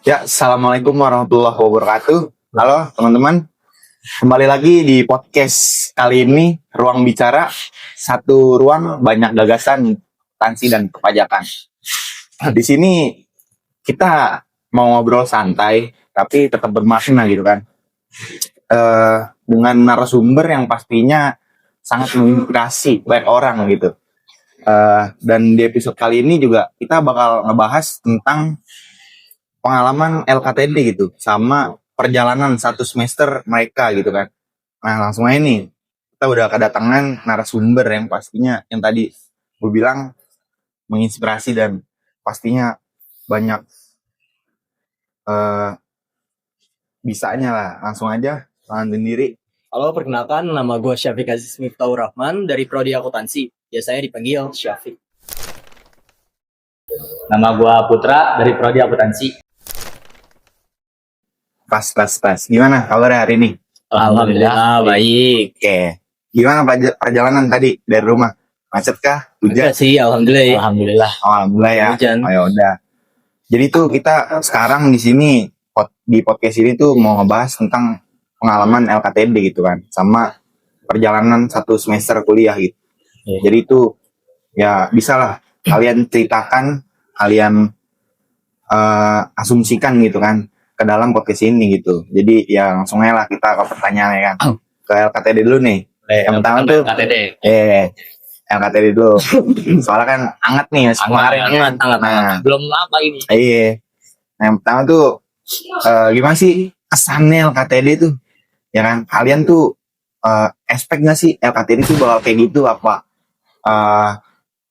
Ya, assalamualaikum warahmatullahi wabarakatuh. Halo teman-teman, kembali lagi di podcast kali ini Ruang Bicara, satu ruang banyak gagasan, tansi dan perpajakan. Di sini kita mau ngobrol santai, tapi tetap bermakna gitu kan. Dengan narasumber yang pastinya sangat menginspirasi banyak orang gitu. Dan di episode kali ini juga kita bakal ngebahas tentang pengalaman LKTD gitu sama perjalanan satu semester mereka gitu kan. Nah langsung aja nih, kita udah kedatangan narasumber yang pastinya yang tadi gue bilang menginspirasi dan pastinya banyak bisanya lah. Langsung aja kenalin diri. Halo, perkenalkan nama gue Syafiq Aziz Miftahur Rahman dari Prodi Akuntansi. Biasanya dipanggil Syafiq. Nama gue Putra dari Prodi Akuntansi. Pas. Gimana kabarnya hari ini? Alhamdulillah baik. Oke. Gimana perjalanan tadi dari rumah? Macet kah? Hujan? Enggak sih, alhamdulillah. Alhamdulillah ya. Hujan. Oh ya udah. Jadi tuh kita sekarang di sini di podcast ini tuh mau ngebahas tentang pengalaman LKTD gitu kan, sama perjalanan satu semester kuliah gitu. Jadi itu ya bisa lah kalian ceritakan, kalian asumsikan gitu kan ke dalam podcast ini gitu. Jadi ya langsung aja lah kita ke pertanyaannya kan. Ke LKTD dulu nih. Yang pertama tuh LKTD. LKTD dulu. Soalnya kan hangat nih kemarin. Hangat. Nah, Belum lama ini. iya. Nah, yang pertama tuh gimana sih kesannya LKTD tuh? Ya kan, kalian tuh expect gak sih LKTD tuh bakal kayak gitu apa?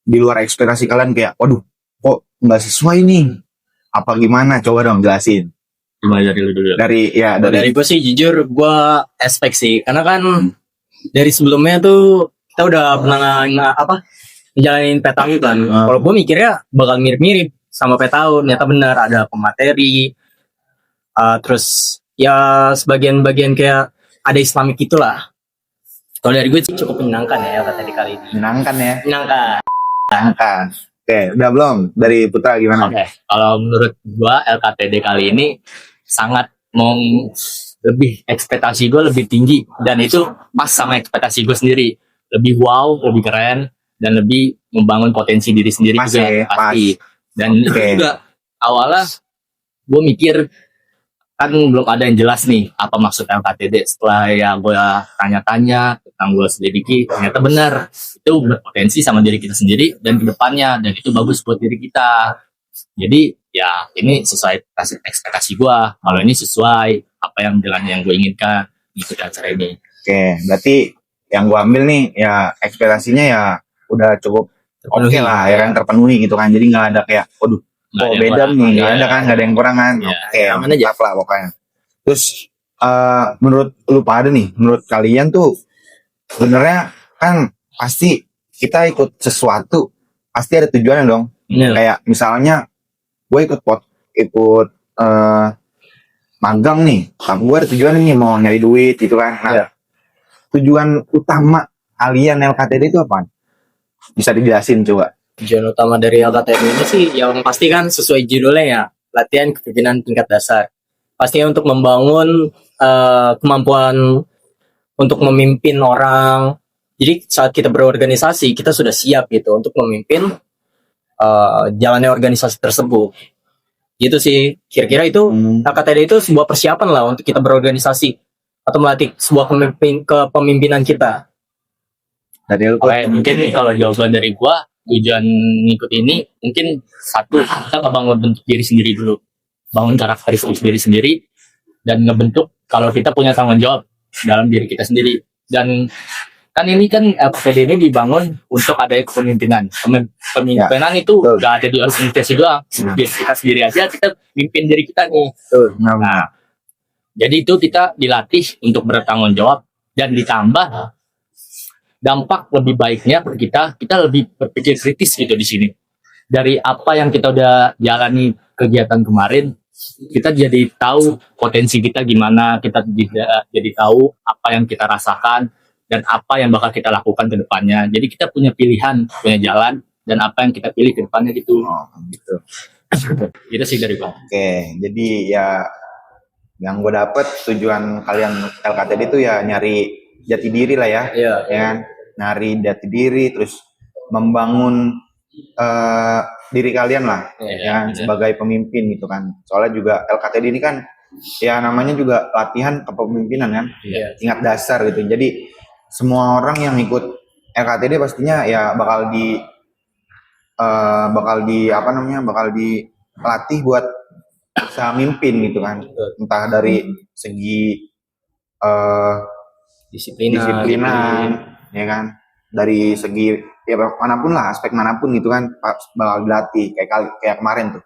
Di luar ekspektasi kalian kayak, waduh, kok nggak sesuai nih? Apa gimana? Coba dong jelasin. Mulai dari lu dulu. Dari gue sih jujur gue expect sih, karena kan dari sebelumnya tuh kita udah pernah ngejalanin PTAU kan. Kalau gue mikirnya bakal mirip-mirip sama PTAU, ternyata benar ada pemateri, terus ya sebagian-bagian kayak ada Islamik gitulah. Kalau dari gue sih cukup menyenangkan ya LKTD kali ini. Menyenangkan ya? Menyenangkan. Oke, udah belum? Dari Putra gimana? Oke, kalau menurut gue LKTD kali ini sangat lebih ekspektasi gue lebih tinggi, dan itu pas sama ekspektasi gue sendiri, lebih wow, lebih keren, dan lebih membangun potensi diri sendiri Pas juga ya, pasti. Dan itu Oke. juga awalnya gue mikir kan belum ada yang jelas nih apa maksud LKTD. Setelah ya gue tanya-tanya tentang, gue selidiki, ternyata benar itu berpotensi sama diri kita sendiri dan kedepannya, dan itu bagus buat diri kita. Jadi ya ini sesuai ekspektasi gue, kalau ini sesuai apa yang jalan yang gue inginkan gitu acara ini. Oke, berarti yang gue ambil nih ya ekspektasinya ya udah cukup oke lah ya kan, terpenuhi gitu kan. Jadi nggak ada kayak, waduh, kok beda nih, nggak ada kan, nggak ada yang kurang kan. Oke, aman aja. mantap lah pokoknya. Terus menurut lu pada nih, menurut kalian tuh sebenarnya kan pasti kita ikut sesuatu pasti ada tujuannya dong. Kayak misalnya gue ikut magang nih, tapi gue ada tujuan nih mau nyari duit gitu kan. Nah, tujuan utama kalian LKTD itu apa? Bisa dijelasin coba. Tujuan utama dari LKTD ini sih yang pasti kan sesuai judulnya ya, latihan kepemimpinan tingkat dasar. Pastinya untuk membangun kemampuan untuk memimpin orang. Jadi saat kita berorganisasi kita sudah siap gitu untuk memimpin jalannya organisasi tersebut. Gitu sih, kira-kira itu LKTD itu sebuah persiapan lah untuk kita berorganisasi atau melatih sebuah kepemimpinan kita. Dari lu, Oke, mungkin kalau jawaban dari gua, tujuan ngikut ini mungkin satu, kita ngebangun bentuk diri sendiri dulu, bangun karakteristik diri sendiri, dan ngebentuk kalau kita punya tanggung jawab dalam diri kita sendiri. Dan kan ini kan LKTD ini dibangun untuk ada kepemimpinan. Kepemimpinan itu gak ada di organisasi doang, diri kita sendiri aja kita mimpin diri kita nih. Nah, jadi itu kita dilatih untuk bertanggung jawab, dan ditambah dampak lebih baiknya kita lebih berpikir kritis gitu di sini. Dari apa yang kita udah jalani kegiatan kemarin, kita jadi tahu potensi kita gimana, kita jadi tahu apa yang kita rasakan dan apa yang bakal kita lakukan ke depannya. Jadi kita punya pilihan, punya jalan, dan apa yang kita pilih ke depannya gitu. gitu. Itu sih dari gua. Oke, jadi ya yang gue dapet tujuan kalian LKTD itu ya nyari jati diri lah ya, Iya. ya kan? Nyari jati diri, terus membangun diri kalian lah, Iya, ya kan? iya. Sebagai pemimpin gitu kan. Soalnya juga LKTD ini kan, ya namanya juga latihan kepemimpinan kan, Iya. tingkat dasar gitu. Jadi semua orang yang ikut LKTD pastinya ya bakal dilatih buat bisa mimpin gitu kan, entah dari segi disiplinan, ya kan, dari segi ya manapun lah, aspek manapun gitu kan bakal dilatih kayak kemarin tuh.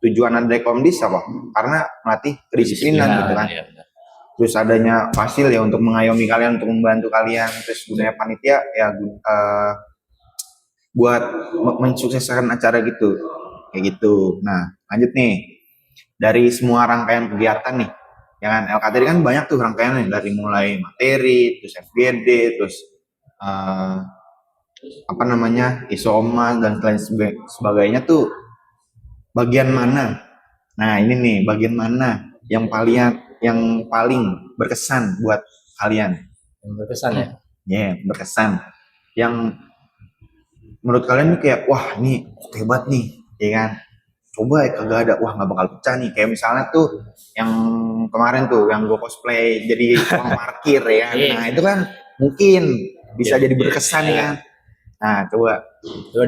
Tujuan ada Rekomdis apa? Karena melatih kedisiplinan gitu kan. Iya, benar. Terus adanya Fasil ya untuk mengayomi kalian, untuk membantu kalian. Terus gunanya panitia ya buat mensukseskan acara gitu, kayak gitu. Nah, lanjut nih, dari semua rangkaian kegiatan nih, ya kan, LKTD kan banyak tuh rangkaiannya, dari mulai materi, terus FGD, terus ISOMA dan lain sebagainya tuh. Bagian mana? Nah, ini nih, bagian mana yang paling berkesan buat kalian? Yang berkesan ya. Berkesan. Yang menurut kalian nih kayak, wah ini hebat nih, ya kan? Coba kagak ada, wah nggak bakal pecah nih. Kayak misalnya tuh yang kemarin tuh, yang gue cosplay jadi tukang parkir ya kan. Nah itu kan mungkin bisa jadi berkesan ya kan. Nah coba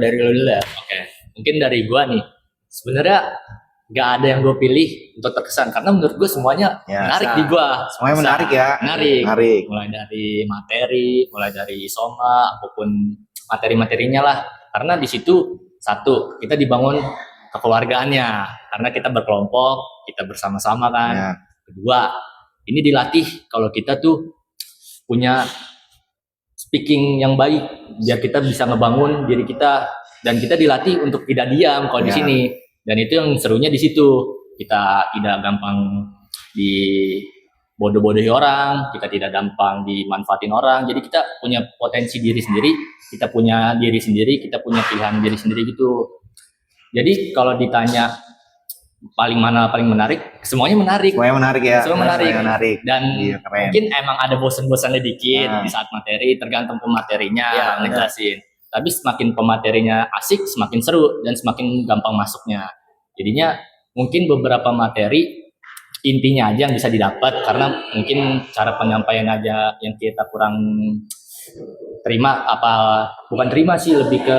Dari lo dulu ya. Oke, mungkin dari gua nih. Sebenarnya nggak ada yang gue pilih untuk terkesan karena menurut gue semuanya Ya, menarik di gua. semuanya menarik ya. Menarik. Mulai dari materi, mulai dari isoma, apapun materi-materinya lah. Karena di situ satu kita dibangun kekeluargaannya, karena kita berkelompok, kita bersama-sama kan. Ya. Kedua, ini dilatih kalau kita tuh punya speaking yang baik, biar kita bisa ngebangun diri kita, dan kita dilatih untuk tidak diam kalau di Ya. sini. Dan itu yang serunya di situ. Kita tidak gampang dibodoh-bodohi orang, kita tidak gampang dimanfaatin orang. Jadi kita punya potensi diri sendiri, kita punya diri sendiri, kita punya pilihan diri sendiri gitu. Jadi kalau ditanya paling menarik, semuanya menarik. Semuanya menarik ya. Semua menarik. Dan Iya, keren. mungkin emang ada bosan-bosannya dikit Nah. di saat materi, tergantung pematerinya Iya, ngejelasin. Tapi semakin pematerinya asik, semakin seru dan semakin gampang masuknya. Jadinya mungkin beberapa materi intinya aja yang bisa didapat, karena mungkin cara penyampaian aja yang kita kurang terima, bukan terima sih, lebih ke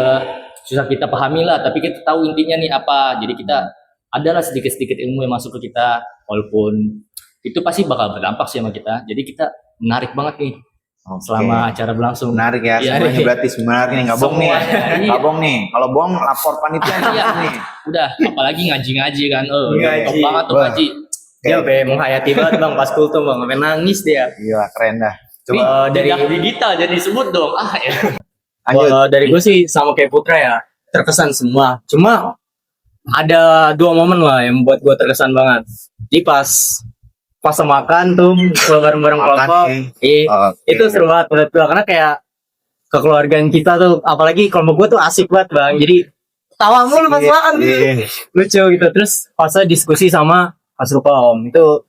susah kita pahami lah, tapi kita tahu intinya nih apa. Jadi kita adalah sedikit-sedikit ilmu yang masuk ke kita, walaupun itu pasti bakal berdampak sih sama kita. Jadi kita menarik banget nih selama acara berlangsung. Menarik ya, Iya, semuanya iya. berarti sebenarnya nih, nggak bohong nih. Semuanya, iya. Nggak bohong nih. Kalau bohong lapor panitia nih. Udah, apalagi ngaji-ngaji kan. Ngaji. Top banget tuh Wah. ngaji. Dia sampai menghayati banget bang pas kultum bang, sampai nangis dia. Gila, keren dah. Coba Coba dari digital jadi disebut dong. Ya. lanjut. dari gue sih sama kayak Putra ya, terkesan semua. Cuma ada 2 momen lah yang buat gue terkesan banget. Di pas makan tuh bareng-bareng kelompok. Oke. Itu seru banget menurut gue, karena kayak kekeluargaan kita tuh, apalagi kelompok gue tuh asik banget bang. Jadi tawa mulu pas makan gitu. Iya. Lucu gitu. Terus pas diskusi sama Mas Rukom itu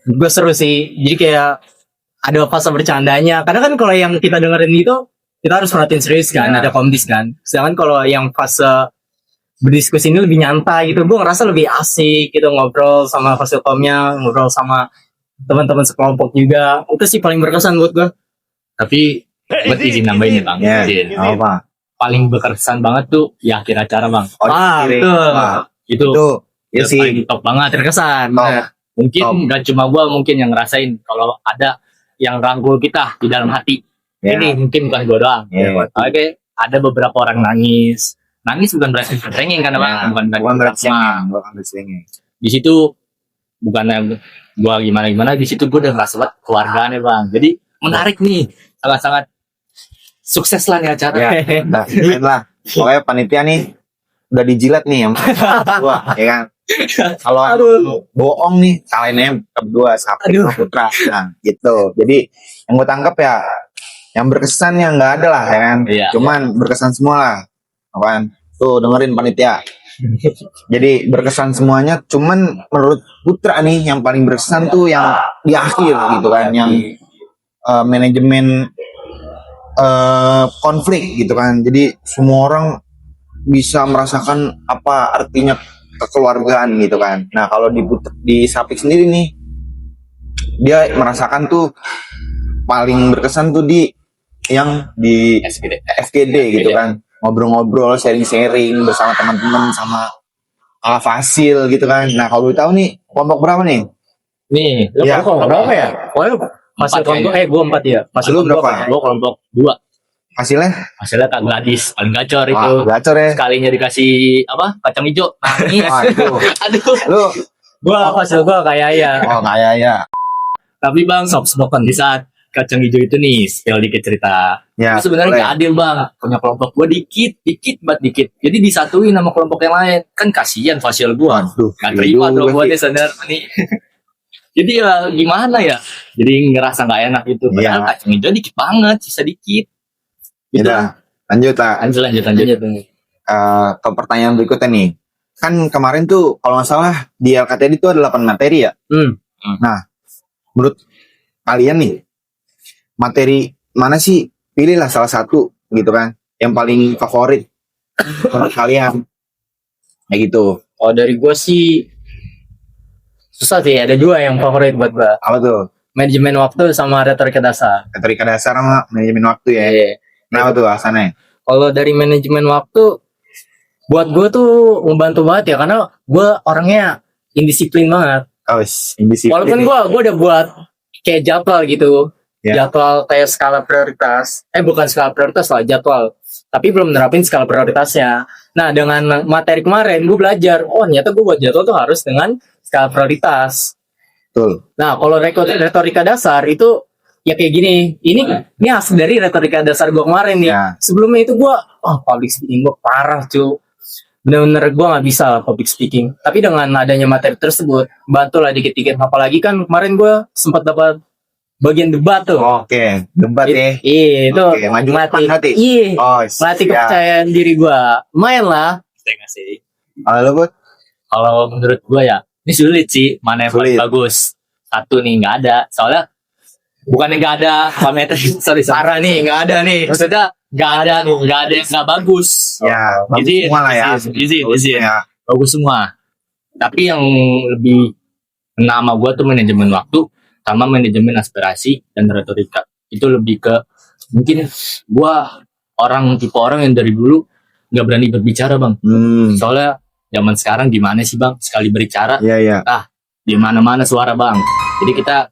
gue seru sih. Jadi kayak ada fase bercandanya. Karena kan kalau yang kita dengerin gitu, kita harus perhatiin serius kan, Ya. ada komdis kan. Sedangkan kalau yang fase berdiskusi ini lebih nyantai gitu, gue ngerasa lebih asik gitu, ngobrol sama fasilkomnya, ngobrol sama teman-teman sekelompok juga. Itu sih paling berkesan buat gue. Tapi buat izin nambahin ya bang. Ya. Izin. Apa? Paling berkesan banget tuh ya akhir acara bang. Betul. Itu Ya udah sih. paling top banget. Terkesan. Top. Nah, Mungkin Top. nggak cuma gua mungkin yang ngerasain kalau ada yang rangkul kita di dalam hati. Ya. Ini mungkin bukan gua doang. Ya. Oke, ada beberapa orang nangis. Nangis bukan berarti cengeng kan bang? Bukan berarti sama. bukan berarti. Di situ bukan gua gimana di situ gua udah ngerasa banget keluargaannya bang. Jadi menarik nih, sangat-sangat sukses lah nih acara. Ya, nah, keren lah. Pokoknya panitia nih udah dijilat nih sama gua, ya kan. Kalau bohong nih, salahin berdua Sapri sama Putra. Nah, gitu. Jadi yang gue tangkap ya, yang berkesan yang nggak ada lah, ya kan. Iya. Cuman berkesan semua lah, kan. Tuh dengerin panitia. Jadi berkesan semuanya. Cuman menurut Putra nih yang paling berkesan tuh yang di akhir gitu kan, yang manajemen konflik gitu kan. Jadi semua orang bisa merasakan apa artinya kekeluargaan gitu kan. Nah kalau di Sapik sendiri nih, dia merasakan tuh paling berkesan tuh di yang di FGD gitu kan, ngobrol-ngobrol, sharing-sharing bersama teman-teman sama Fasil gitu kan. Nah kalau tahu nih kelompok berapa nih? Nih, lu Ya. kelompok berapa ya? Pokoknya masih kelompok, gue 4 ya. Masih Lu kelompok berapa? Gue kelompok 2. Hasilnya? Hasilnya Kak Gladys paling gacor itu. Gacor ya. Sekalinya dikasih apa? Kacang hijau nangis. Itu. Aduh. Lu Hasil gue kayak ya. kayak ya. Tapi Bang, soft-spoken di saat kacang hijau itu nih, spill dikit cerita. Ya. Itu sebenarnya nggak adil Bang. Punya kelompok gue dikit banget dikit. Jadi disatuin sama kelompok yang lain. Kan kasihan fasil gue. Aduh, Gak terima dong gue nih sadar nih. Jadi ya gimana ya? Jadi ngerasa nggak enak gitu. Padahal Iya. kacang hijau dikit banget, sisa dikit. Gitu. Udah, lanjut lah. Lanjut. Ke pertanyaan berikutnya nih. Kan kemarin tuh kalau nggak salah di LKTD itu ada 8 materi ya. Nah, menurut kalian nih, materi mana sih? Pilihlah salah satu gitu kan, yang paling favorit menurut kalian. Kayak gitu. Oh dari gue sih susah sih, ada 2 yang favorit buat gue. Apa tuh? Manajemen waktu sama retorika dasar. Retorika dasar sama manajemen waktu ya. Kenapa tuh alasannya? Kalau dari manajemen waktu, buat gue tuh membantu banget ya, karena gue orangnya indisiplin banget. Oh, indisiplin. Walaupun gue udah buat kayak jadwal gitu, Ya. jadwal kayak skala prioritas. Bukan skala prioritas lah, jadwal. Tapi belum nerapin skala prioritasnya. Nah dengan materi kemarin gue belajar, oh ternyata gue buat jadwal tuh harus dengan skala prioritas. Betul. Nah kalau retorika dasar itu ya kayak gini. Ini hasil dari retorika dasar gue kemarin nih. Ya. Sebelumnya itu gue, public speaking gue parah cuy. Bener-bener gue nggak bisa public speaking. Tapi dengan adanya materi tersebut, bantulah dikit-dikit. Apalagi kan kemarin gue sempat dapat bagian debat tuh. Oke, debat ya. Iya itu Oke, maju depan nanti. Iya, Oh, melatih siap. kepercayaan diri gue. Lumayan lah. Sih. Halo lo, Bud? Kalau menurut gue ya, ini sulit sih. Mana yang paling Sulit. bagus? Satu nih nggak ada. Soalnya bukannya nggak ada parameter. sorry. Parah nih, nggak ada nih. Maksudnya nggak ada yang nggak bagus. Ya, bagus Izin, semua lah ya. izin. Ya. Bagus semua. Tapi yang lebih nama gue tuh manajemen waktu sama manajemen aspirasi dan retorika. Itu lebih ke mungkin gue tipe orang yang dari dulu nggak berani berbicara Bang. Soalnya zaman sekarang gimana sih Bang? Sekali berbicara Iya. di mana-mana suara Bang. Jadi kita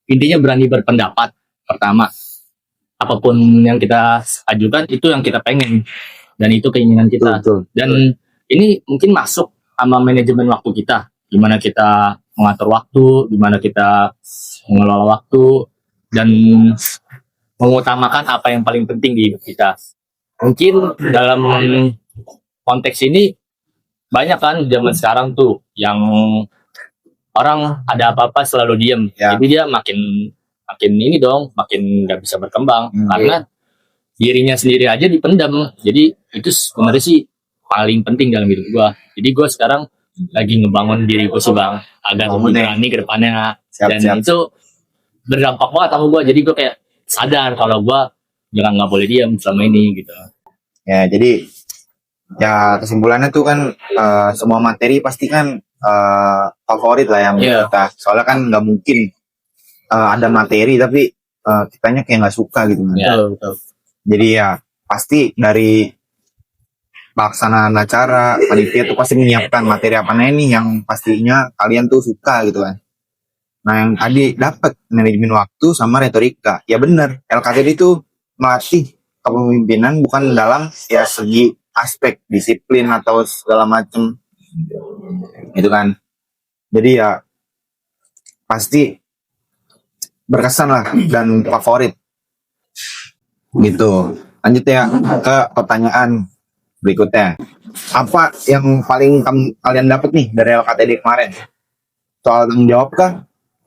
intinya berani berpendapat. Pertama, apapun yang kita ajukan itu yang kita pengen dan itu keinginan kita. Betul. Dan ini mungkin masuk sama manajemen waktu kita. Gimana kita mengatur waktu, gimana kita mengelola waktu, dan mengutamakan apa yang paling penting di hidup kita. Mungkin dalam konteks ini banyak kan zaman sekarang tuh yang orang ada apa-apa selalu diem. Ya. Jadi dia makin ini dong, makin nggak bisa berkembang karena dirinya sendiri aja dipendam. Jadi itu sebenarnya sih paling penting dalam hidup gua. Jadi gua sekarang lagi ngebangun diri gua sih Bang, agar lebih berani ke depannya. Dan itu berdampak banget sama gua. Jadi gua kayak sadar kalau gua jangan nggak boleh diam selama ini gitu. Ya, jadi ya kesimpulannya tuh kan semua materi pasti kan favorit lah yang kita. Soalnya kan nggak mungkin ada materi tapi kitanya kayak nggak suka gitu. Betul. Jadi ya pasti dari pelaksanaan acara panitia tuh pasti menyiapkan materi apa nih yang pastinya kalian tuh suka gitu kan. Nah yang tadi dapat manajemen waktu sama retorika, ya benar. LKTD itu melatih kepemimpinan bukan dalam ya segi aspek disiplin atau segala macem gitu kan. Jadi ya pasti berkesan lah dan favorit gitu. Lanjut ya ke pertanyaan berikutnya. Apa yang paling kalian dapat nih dari LKTD kemarin? Soal tanggung jawab kah?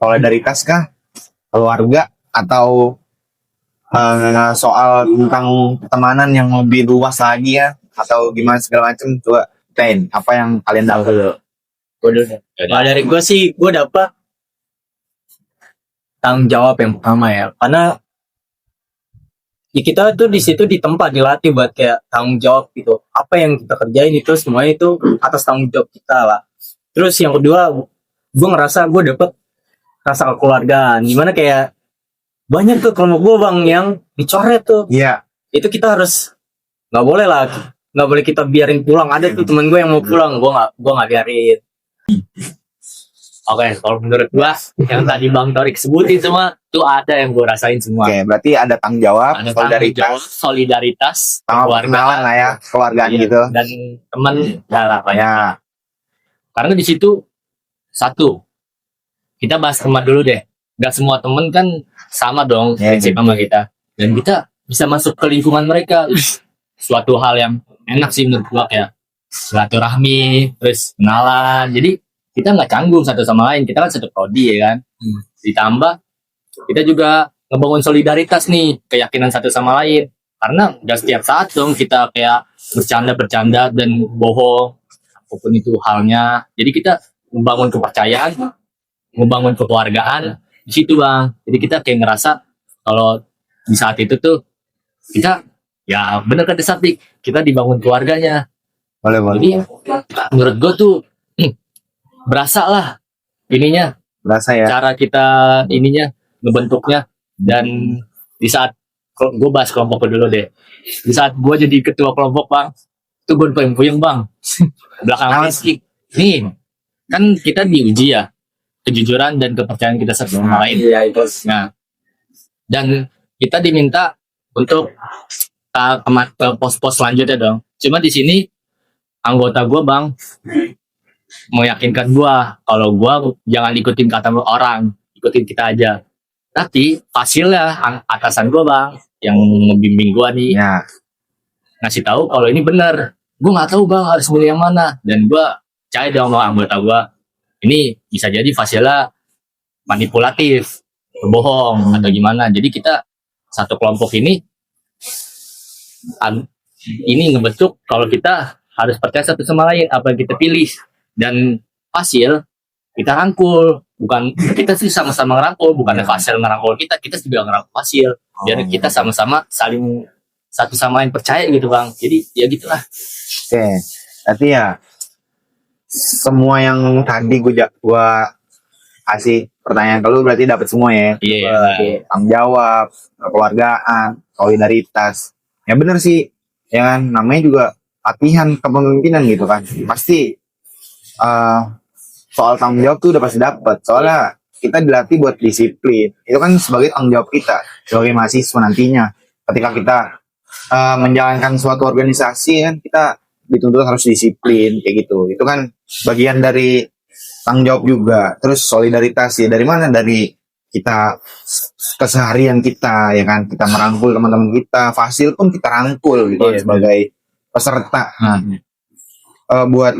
Solidaritas kah? Keluarga? Atau soal tentang pertemanan yang lebih luas lagi ya? Atau gimana segala macam? Coba kita ceritain apa yang kalian dapat. Gue dulu. Kalau dari gue sih, gue dapet tanggung jawab yang pertama ya, karena ya kita tuh di situ di tempat dilatih buat kayak tanggung jawab gitu. Apa yang kita kerjain itu semuanya itu atas tanggung jawab kita lah. Terus yang kedua, gue ngerasa gue dapet rasa kekeluargaan. Gimana kayak banyak tuh kelompok gue bang yang dicoret tuh. Iya. Itu kita harus nggak boleh lah, nggak boleh kita biarin pulang. Ada tuh temen gue yang mau pulang, gue nggak biarin. Oke, kalau menurut gua yang tadi Bang Torik sebutin semua tuh ada yang gua rasain semua. Oke, berarti ada tanggung jawab, Ada tanggung jawab, solidaritas, solidaritas, sama perkenalan lah ya, keluargaan iya, gitu. dan teman lah banyak. Ya, Karena di situ satu, kita bahas teman dulu deh. Gak semua temen kan sama dong Iya, prinsip sama kita, dan kita bisa masuk ke lingkungan mereka. Suatu hal yang enak sih menurut gua, kayak silaturahmi, terus kenalan. Jadi kita nggak canggung satu sama lain, kita kan satu prodi ya kan. Ditambah kita juga ngebangun solidaritas nih, keyakinan satu sama lain, karena gak setiap saat dong kita kayak bercanda dan bohong apapun itu halnya. Jadi kita membangun kepercayaan, membangun kekeluargaan di situ bang. Jadi kita kayak ngerasa kalau di saat itu tuh kita ya bener kata Sapik, kita dibangun keluarganya. boleh. Jadi menurut gue tuh berasa lah ininya, Berasa ya. cara kita ininya ngebentuknya. Dan di saat gue bahas kelompok dulu deh, di saat gue jadi ketua kelompok bang, itu gue puyeng bang. Belakang fisik nih kan kita diuji ya kejujuran dan kepercayaan kita satu sama lain. Iya itu. Nah, dan kita diminta untuk ke pos-pos selanjutnya dong. Cuma di sini anggota gue bang meyakinkan gue kalau gue jangan ikutin kata orang, ikutin kita aja. Tapi hasilnya atasan gue bang yang membimbing gue nih Ya, ngasih tahu kalau ini benar. Gue nggak tahu bang harus milih yang mana, dan gue percaya dong sama anggota gue ini bisa jadi hasilnya manipulatif, berbohong atau gimana. Jadi kita satu kelompok ini ngebentuk kalau kita harus percaya satu sama lain apa yang kita pilih, dan hasil kita rangkul. Bukan kita sih sama-sama ngerangkul, bukan hasil ngerangkul kita juga ngerangkul hasil, biar kita sama-sama saling satu sama lain percaya gitu bang. Jadi ya gitulah. oke. Berarti ya semua yang tadi gua kasih pertanyaan ke lu berarti dapat semua ya. Iya. Berarti tanggung jawab, kekeluargaan, solidaritas. Ya bener sih. Ya kan, namanya juga latihan kepemimpinan gitu kan. Pasti soal tanggung jawab tuh udah pasti dapat. Soalnya kita dilatih buat disiplin. Itu kan sebagai tanggung jawab kita sebagai mahasiswa nantinya. Ketika kita menjalankan suatu organisasi kan, kita dituntut harus disiplin kayak gitu. Itu kan bagian dari tanggung jawab juga. Terus solidaritas ya dari mana? Dari kita keseharian kita ya kan, kita merangkul teman-teman kita, fasil pun kita rangkul gitu sebagai peserta. Nah, buat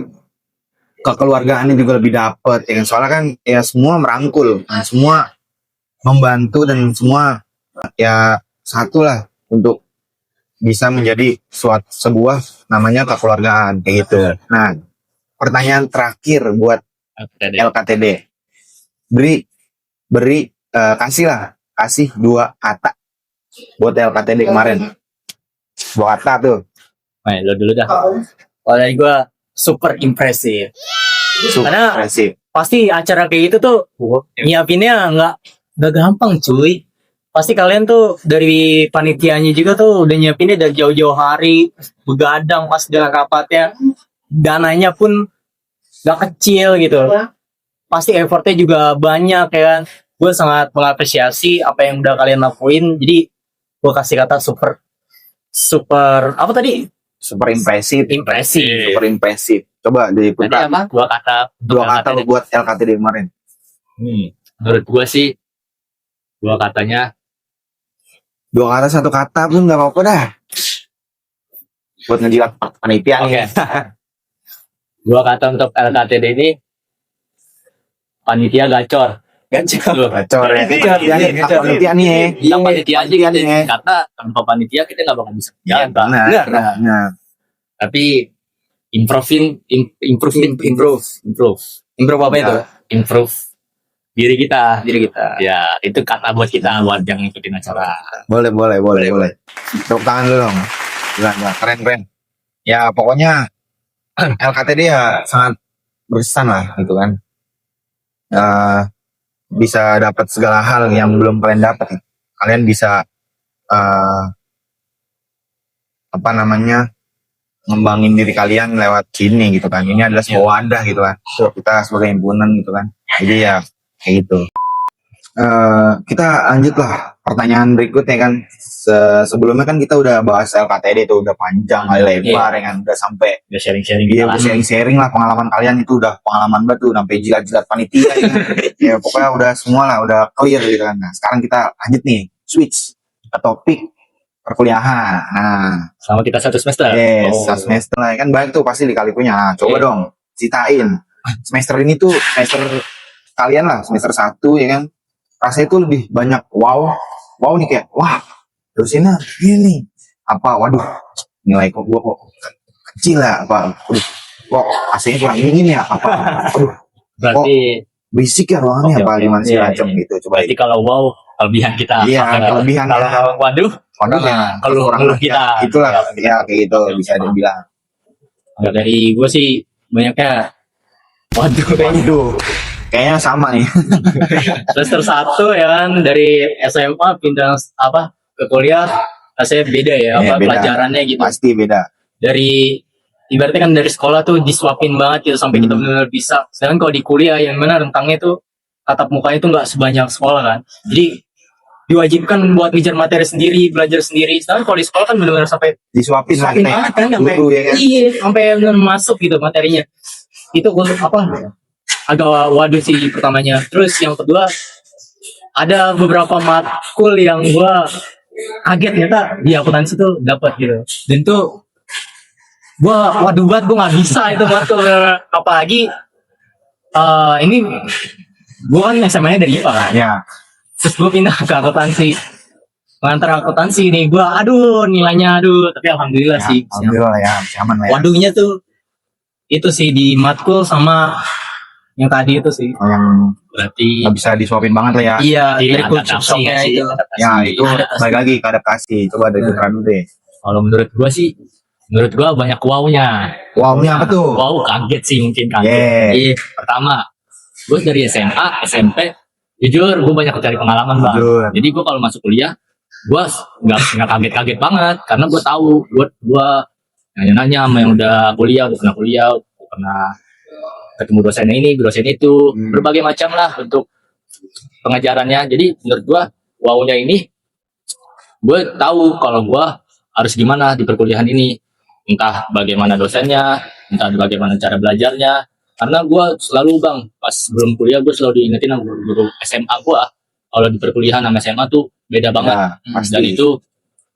kekeluargaannya juga lebih dapet ya kan, soalnya kan ya semua merangkul, nah, semua membantu dan semua ya satu lah untuk bisa menjadi sebuah namanya kekeluargaan kayak gitu. Nah, pertanyaan terakhir buat LKTD, beri kasih 2 kata buat LKTD kemarin. 2 kata tuh. Nah, lo dulu dah. Kalau dari gue super impresif. Karena Impresif. pasti acara kayak gitu tuh nyiapinnya nggak gampang cuy. Pasti kalian tuh dari panitianya juga tuh udah nyiapinnya dari jauh-jauh hari, begadang pas jalan rapatnya, dananya pun gak kecil gitu. Pasti effortnya juga banyak ya kan. Gue sangat mengapresiasi apa yang udah kalian lakuin. Jadi gue kasih kata super apa tadi? Super impresif. Impresif. Super impresif. Coba Tadi diputar apa? 2 kata. 2 kata lu buat LKTD kemarin. Menurut gue sih 2 katanya 2 kata 1 kata pun nggak apa-apa dah. Buat ngejilat panitia nih. 2 kata untuk LKTD ini: panitia gacor. Gacor ya. Panitia nih ya. Kita panitia aja Panitia gitu. nih ya. Karena tanpa panitia kita nggak bakal bisa jalan Pak. Nah. Tapi Improve apa itu? improve diri kita. Diri kita. Ya, itu kata buat kita buat yang ngikutin acara. Boleh. Tepuk tangan dulu dong. Gila, keren. Ya pokoknya LKTD ya sangat berkesan lah gitu kan. Bisa dapat segala hal yang belum kalian dapat. Kalian bisa ngembangin diri kalian lewat sini gitu kan. Ini adalah sebuah wadah gitu kan. Kita sebagai himpunan gitu kan. Jadi ya kayak gitu. Kita lanjut lah pertanyaan berikutnya kan. Sebelumnya kan kita udah bahas LKTD itu udah panjang kali lebar ya kan, udah sampai Udah sharing-sharing dia kita lah. sharing lah pengalaman kalian itu udah pengalaman banget tuh sampai jilat-jilat panitia ya kan. Ya pokoknya udah semua lah, udah clear gitu kan. Nah sekarang kita lanjut nih, switch ke topik perkuliahan. Nah, Sama kita 1 semester. satu semester lah ya kan, banyak tuh pasti di kali punya. Nah, coba dong ceritain semester ini tuh semester kalian lah semester 1 ya kan, rasanya tuh lebih banyak wow nih kayak wah dosennya gini apa, waduh nilai kok gua kok kecil ya apa, waduh kok AC-nya kurang dingin ya apa, waduh Berarti berisik ya ruangannya Oke, apa oke. gimana sih Iya, macam iya. gitu. Coba berarti kalau wow kelebihan kita. Iya, kelebihan Kalau ya. waduh, waduh ya keluh kekurangan kita. itulah ya kayak gitu Oke, bisa oke. dibilang. kalau dari gue sih banyaknya waduh kayaknya. Waduh kayaknya sama nih. Semester 1 ya kan, dari SMA pindah ke kuliah rasanya beda ya, Iya, beda. pelajarannya gitu. Pasti beda. Dari ibaratnya kan dari sekolah tuh disuapin banget gitu sampai kita benar-benar bisa. Sedangkan kalau di kuliah yang mana rentangnya tuh tatap mukanya tuh nggak sebanyak sekolah kan. Jadi diwajibkan buat ngejar materi sendiri, belajar sendiri. Sedangkan kalau di sekolah kan benar-benar sampai Disuapin lah suapin kita banget kan, sampai guru ya kan. iya sampai benar masuk gitu materinya. Itu gue agak waduh sih pertamanya. Terus yang kedua ada beberapa matkul yang gue kaget ternyata di akuntansi tuh dapat gitu. Dan tuh gue waduh banget, gue nggak bisa itu matkul. Apalagi ini gue kan SMA-nya dari IPA kan. Ya, Terus gue pindah ke akuntansi. Pengantar akuntansi nih, gue aduh nilainya tapi alhamdulillah ya, sih. alhamdulillah ya, aman lah ya. Waduhnya tuh itu sih di matkul sama yang tadi itu sih. Yang Berarti nggak bisa disuapin banget lah ya. iya dari adaptasi culture shocknya nggak sih? itu. Ya itu balik lagi ke adaptasi. Coba dari Putra dulu deh. Kalau menurut gua banyak wow-nya. Wow-nya apa tuh? Wow, kaget sih, mungkin kaget. Yeah. Iya, pertama, gue dari SMA, SMP, jujur gue banyak cari pengalaman bang. Jujur. Jadi gue kalau masuk kuliah, gue nggak kaget-kaget banget, karena gue tahu, gue nanya-nanya sama yang udah pernah kuliah, udah pernah ketemu dosennya ini, dosen itu, berbagai macam lah untuk pengajarannya. Jadi menurut gue, wow-nya ini, gue tahu kalau gue harus gimana di perkuliahan ini. Entah bagaimana dosennya, entah bagaimana cara belajarnya. Karena gue selalu bang, pas belum kuliah gue selalu diingetin sama guru SMA gue, kalau di perkuliahan sama SMA tuh beda banget. Ya, pasti. Dan itu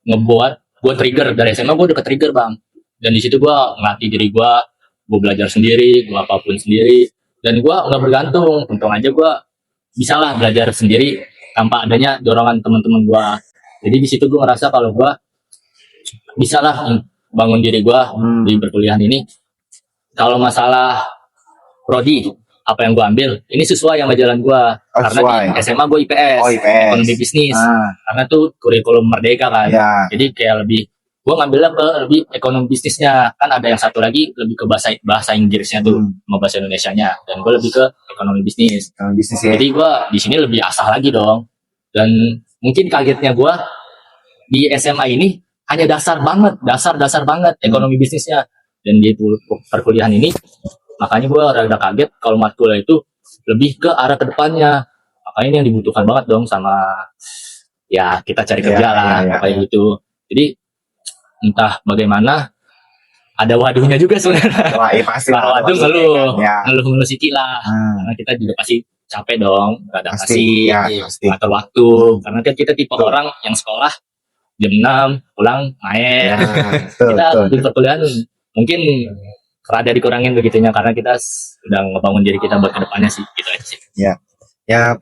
ngebuat gue trigger dari SMA, gue udah ke-trigger bang. Dan di situ gue ngelatih diri gue belajar sendiri, gue apapun sendiri. Dan gue nggak bergantung, untung aja gue bisa lah belajar sendiri tanpa adanya dorongan teman-teman gue. Jadi di situ gue ngerasa kalau gue bisa lah bangun diri gue di perkuliahan ini. Kalau masalah prodi, apa yang gue ambil, ini sesuai sama jalan gue. Karena sesuai. di SMA gue IPS, Oh, IPS. ekonomi bisnis. Ah, Karena tuh kurikulum merdeka kan. ya. Jadi kayak gue ngambilnya ke lebih ekonomi bisnisnya. Kan ada yang satu lagi lebih ke bahasa Inggrisnya tuh, sama bahasa Indonesianya. Dan gue lebih ke ekonomi bisnis. Bisnis ya. Jadi gue di sini lebih asah lagi dong. Dan mungkin kagetnya gue di SMA ini hanya dasar banget ekonomi bisnisnya. Dan di perkuliahan ini makanya gue rada kaget kalau matkulnya itu lebih ke arah kedepannya. Makanya ini yang dibutuhkan banget dong sama ya kita cari kerja lah kayak gitu. Jadi entah bagaimana ada waduhnya juga sebenarnya. Wah, iya pasti. Kalau waduh ngeluh sedikit lah. Ah, Karena kita juga pasti capek dong beradaptasi, pasti. Ya, pasti. atur waktu. Karena kan kita tipe orang yang sekolah jam 6 pulang main. Ya, betul, Kita betul. di perkuliahan mungkin rada dikurangin begitunya karena kita udah ngebangun diri kita buat kedepannya sih, gitu aja sih. Ya,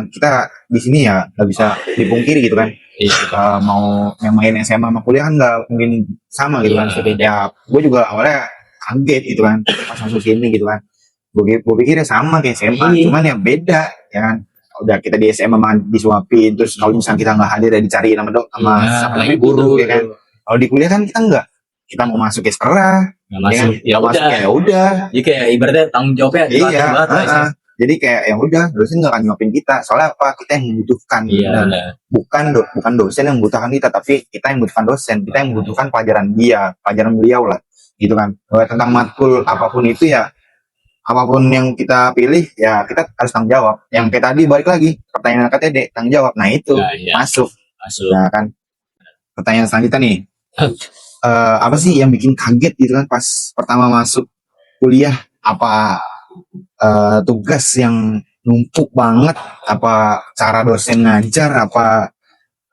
kita di sini ya nggak bisa dipungkiri gitu kan. Iya. Mau yang main SMA sama kuliah kan nggak mungkin sama gitu Iya, kan. beda. Ya gue juga awalnya kaget gitu kan pas masuk sini gitu kan. Gue pikirnya sama kayak SMA, Iya. cuman ya beda ya kan. Udah kita di SMA mah disuapin, terus kalau misalnya kita nggak hadir ya dicariin sama sama Iya, siapa namanya itu guru tuh. ya kan. Kalau di kuliah kan kita nggak, kita mau masuk ya serah, Nggak masuk. ya Ya masuk udah. ya udah. Jadi kayak ibaratnya tanggung jawabnya Iya, banget lah. heeh. Jadi kayak yang udah dosen nggak akan nyuapin kita, soalnya apa, kita yang membutuhkan. Iya, Nah, benar. bukan dosen yang membutuhkan kita, tapi kita yang membutuhkan dosen, kita yang membutuhkan pelajaran dia, pelajaran beliau lah, gitu kan. Bahwa tentang matkul apapun itu ya, apapun yang kita pilih ya kita harus tanggung jawab. Yang kayak tadi balik lagi pertanyaan KTD, tanggung jawab. Nah itu Nah, iya. masuk. Masuk. Nah kan. Pertanyaan selanjutnya nih, apa sih yang bikin kaget gitu kan pas pertama masuk kuliah? Apa tugas yang numpuk banget, apa cara dosen ngajar, apa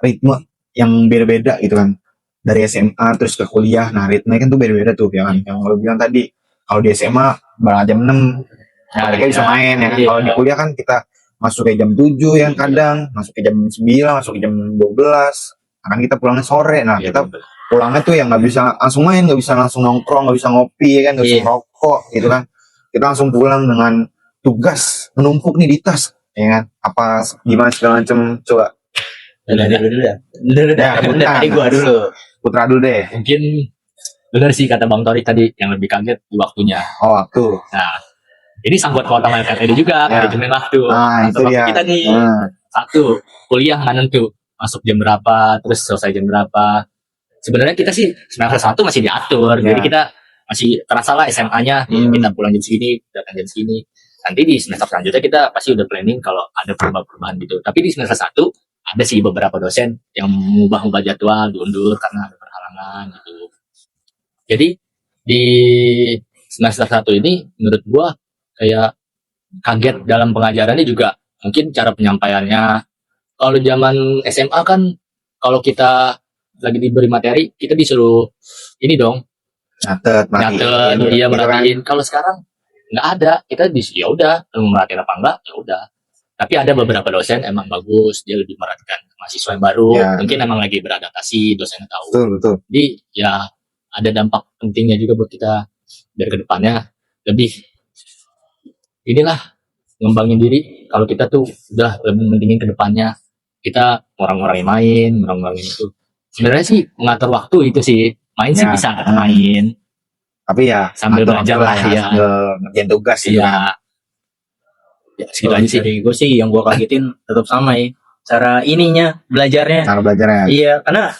ritme yang beda-beda gitu kan, dari SMA terus ke kuliah. Nah ritme kan tuh beda-beda tuh ya kan, yang lo bilang tadi kalau di SMA berangkat jam 6 mereka bisa main ya kan. Iya. Kalau di kuliah kan kita masuk ke jam 7 yang kadang masuk ke jam 9, masuk ke jam 12, akan kita pulangnya sore. Nah Iya, kita pulangnya tuh yang nggak bisa langsung main, nggak bisa langsung nongkrong, nggak bisa ngopi ya kan, nggak bisa Iya. rokok gitu kan. Kita langsung pulang dengan tugas menumpuk nih di tas ya kan, apa gimana segala macam. Coba Dulu Ya, bukan. Tadi gua dulu. Putra dulu deh. Mungkin benar sih kata Bang Tori tadi, yang lebih kaget di waktunya. Oh waktu. Nah, ini sangkut pautnya sama KTD juga, Ya. manajemen waktu. Nah itu Waktu dia. kita nih, satu, kuliah nggak nentu. Masuk jam berapa, terus selesai jam berapa. Sebenarnya kita sih semester 1 masih diatur, Ya. jadi kita masih terasa lah SMA-nya, kita pulang jam segini, datang jam segini. Nanti di semester selanjutnya kita pasti udah planning kalau ada perubahan-perubahan gitu. Tapi di semester 1 ada sih beberapa dosen yang mengubah-ubah jadwal, diundur karena ada perhalangan gitu. Jadi di semester 1 ini menurut gua kayak kaget dalam pengajarannya juga, mungkin cara penyampaiannya. Kalau zaman SMA kan kalau kita lagi diberi materi, kita disuruh ini dong, Nyatet, nyatet, dia merhatiin. Kalau sekarang nggak ada, kita ya udah mau merhatiin apa enggak, ya udah. Tapi ada beberapa dosen emang bagus, dia lebih merhatikan mahasiswa yang baru, Ya. mungkin emang lagi beradaptasi, dosennya tahu. Betul. Jadi ya ada dampak pentingnya juga buat kita dari kedepannya, lebih inilah ngembangin diri. Kalau kita tuh udah lebih mentingin kedepannya, kita orang-orang yang main, orang-orang itu. Sebenarnya sih mengatur waktu itu sih, main sih Ya. bisa main. Tapi ya Sambil atur belajar atur lah, ya. sambil ngerjain tugas gitu kan. Iya. Ya, segitu aja sih. Dari gue sih yang gue kagetin tetap sama ya. Cara ininya, belajarnya. Cara belajarnya. Iya, karena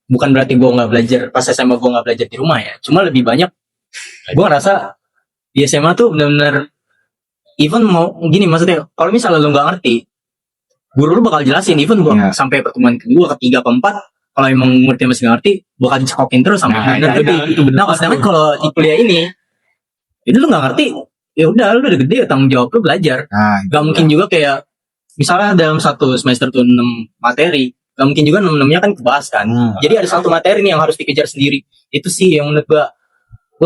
bukan berarti gue nggak belajar pas SMA, gue nggak belajar di rumah ya. Cuma lebih banyak gue ngerasa di SMA tuh benar-benar even mau gini, maksudnya kalau misalnya lu nggak ngerti, guru lu bakal jelasin. Even gue Iya. sampai pertemuan kedua, ketiga, keempat, kalau emang ngerti masih nggak ngerti, bakal dicekokin terus sampai Nah, benar. iya, itu benar. Nah, sedangkan kalau di kuliah ini, itu lu nggak ngerti, ya udah lu udah gede, tanggung jawab lu belajar. Nah, Gak mungkin juga kayak misalnya dalam satu semester tuh 6 materi, gak mungkin juga 6-6-nya kan kebahas kan. Jadi ada satu materi nih yang harus dikejar sendiri. Itu sih yang menurut gua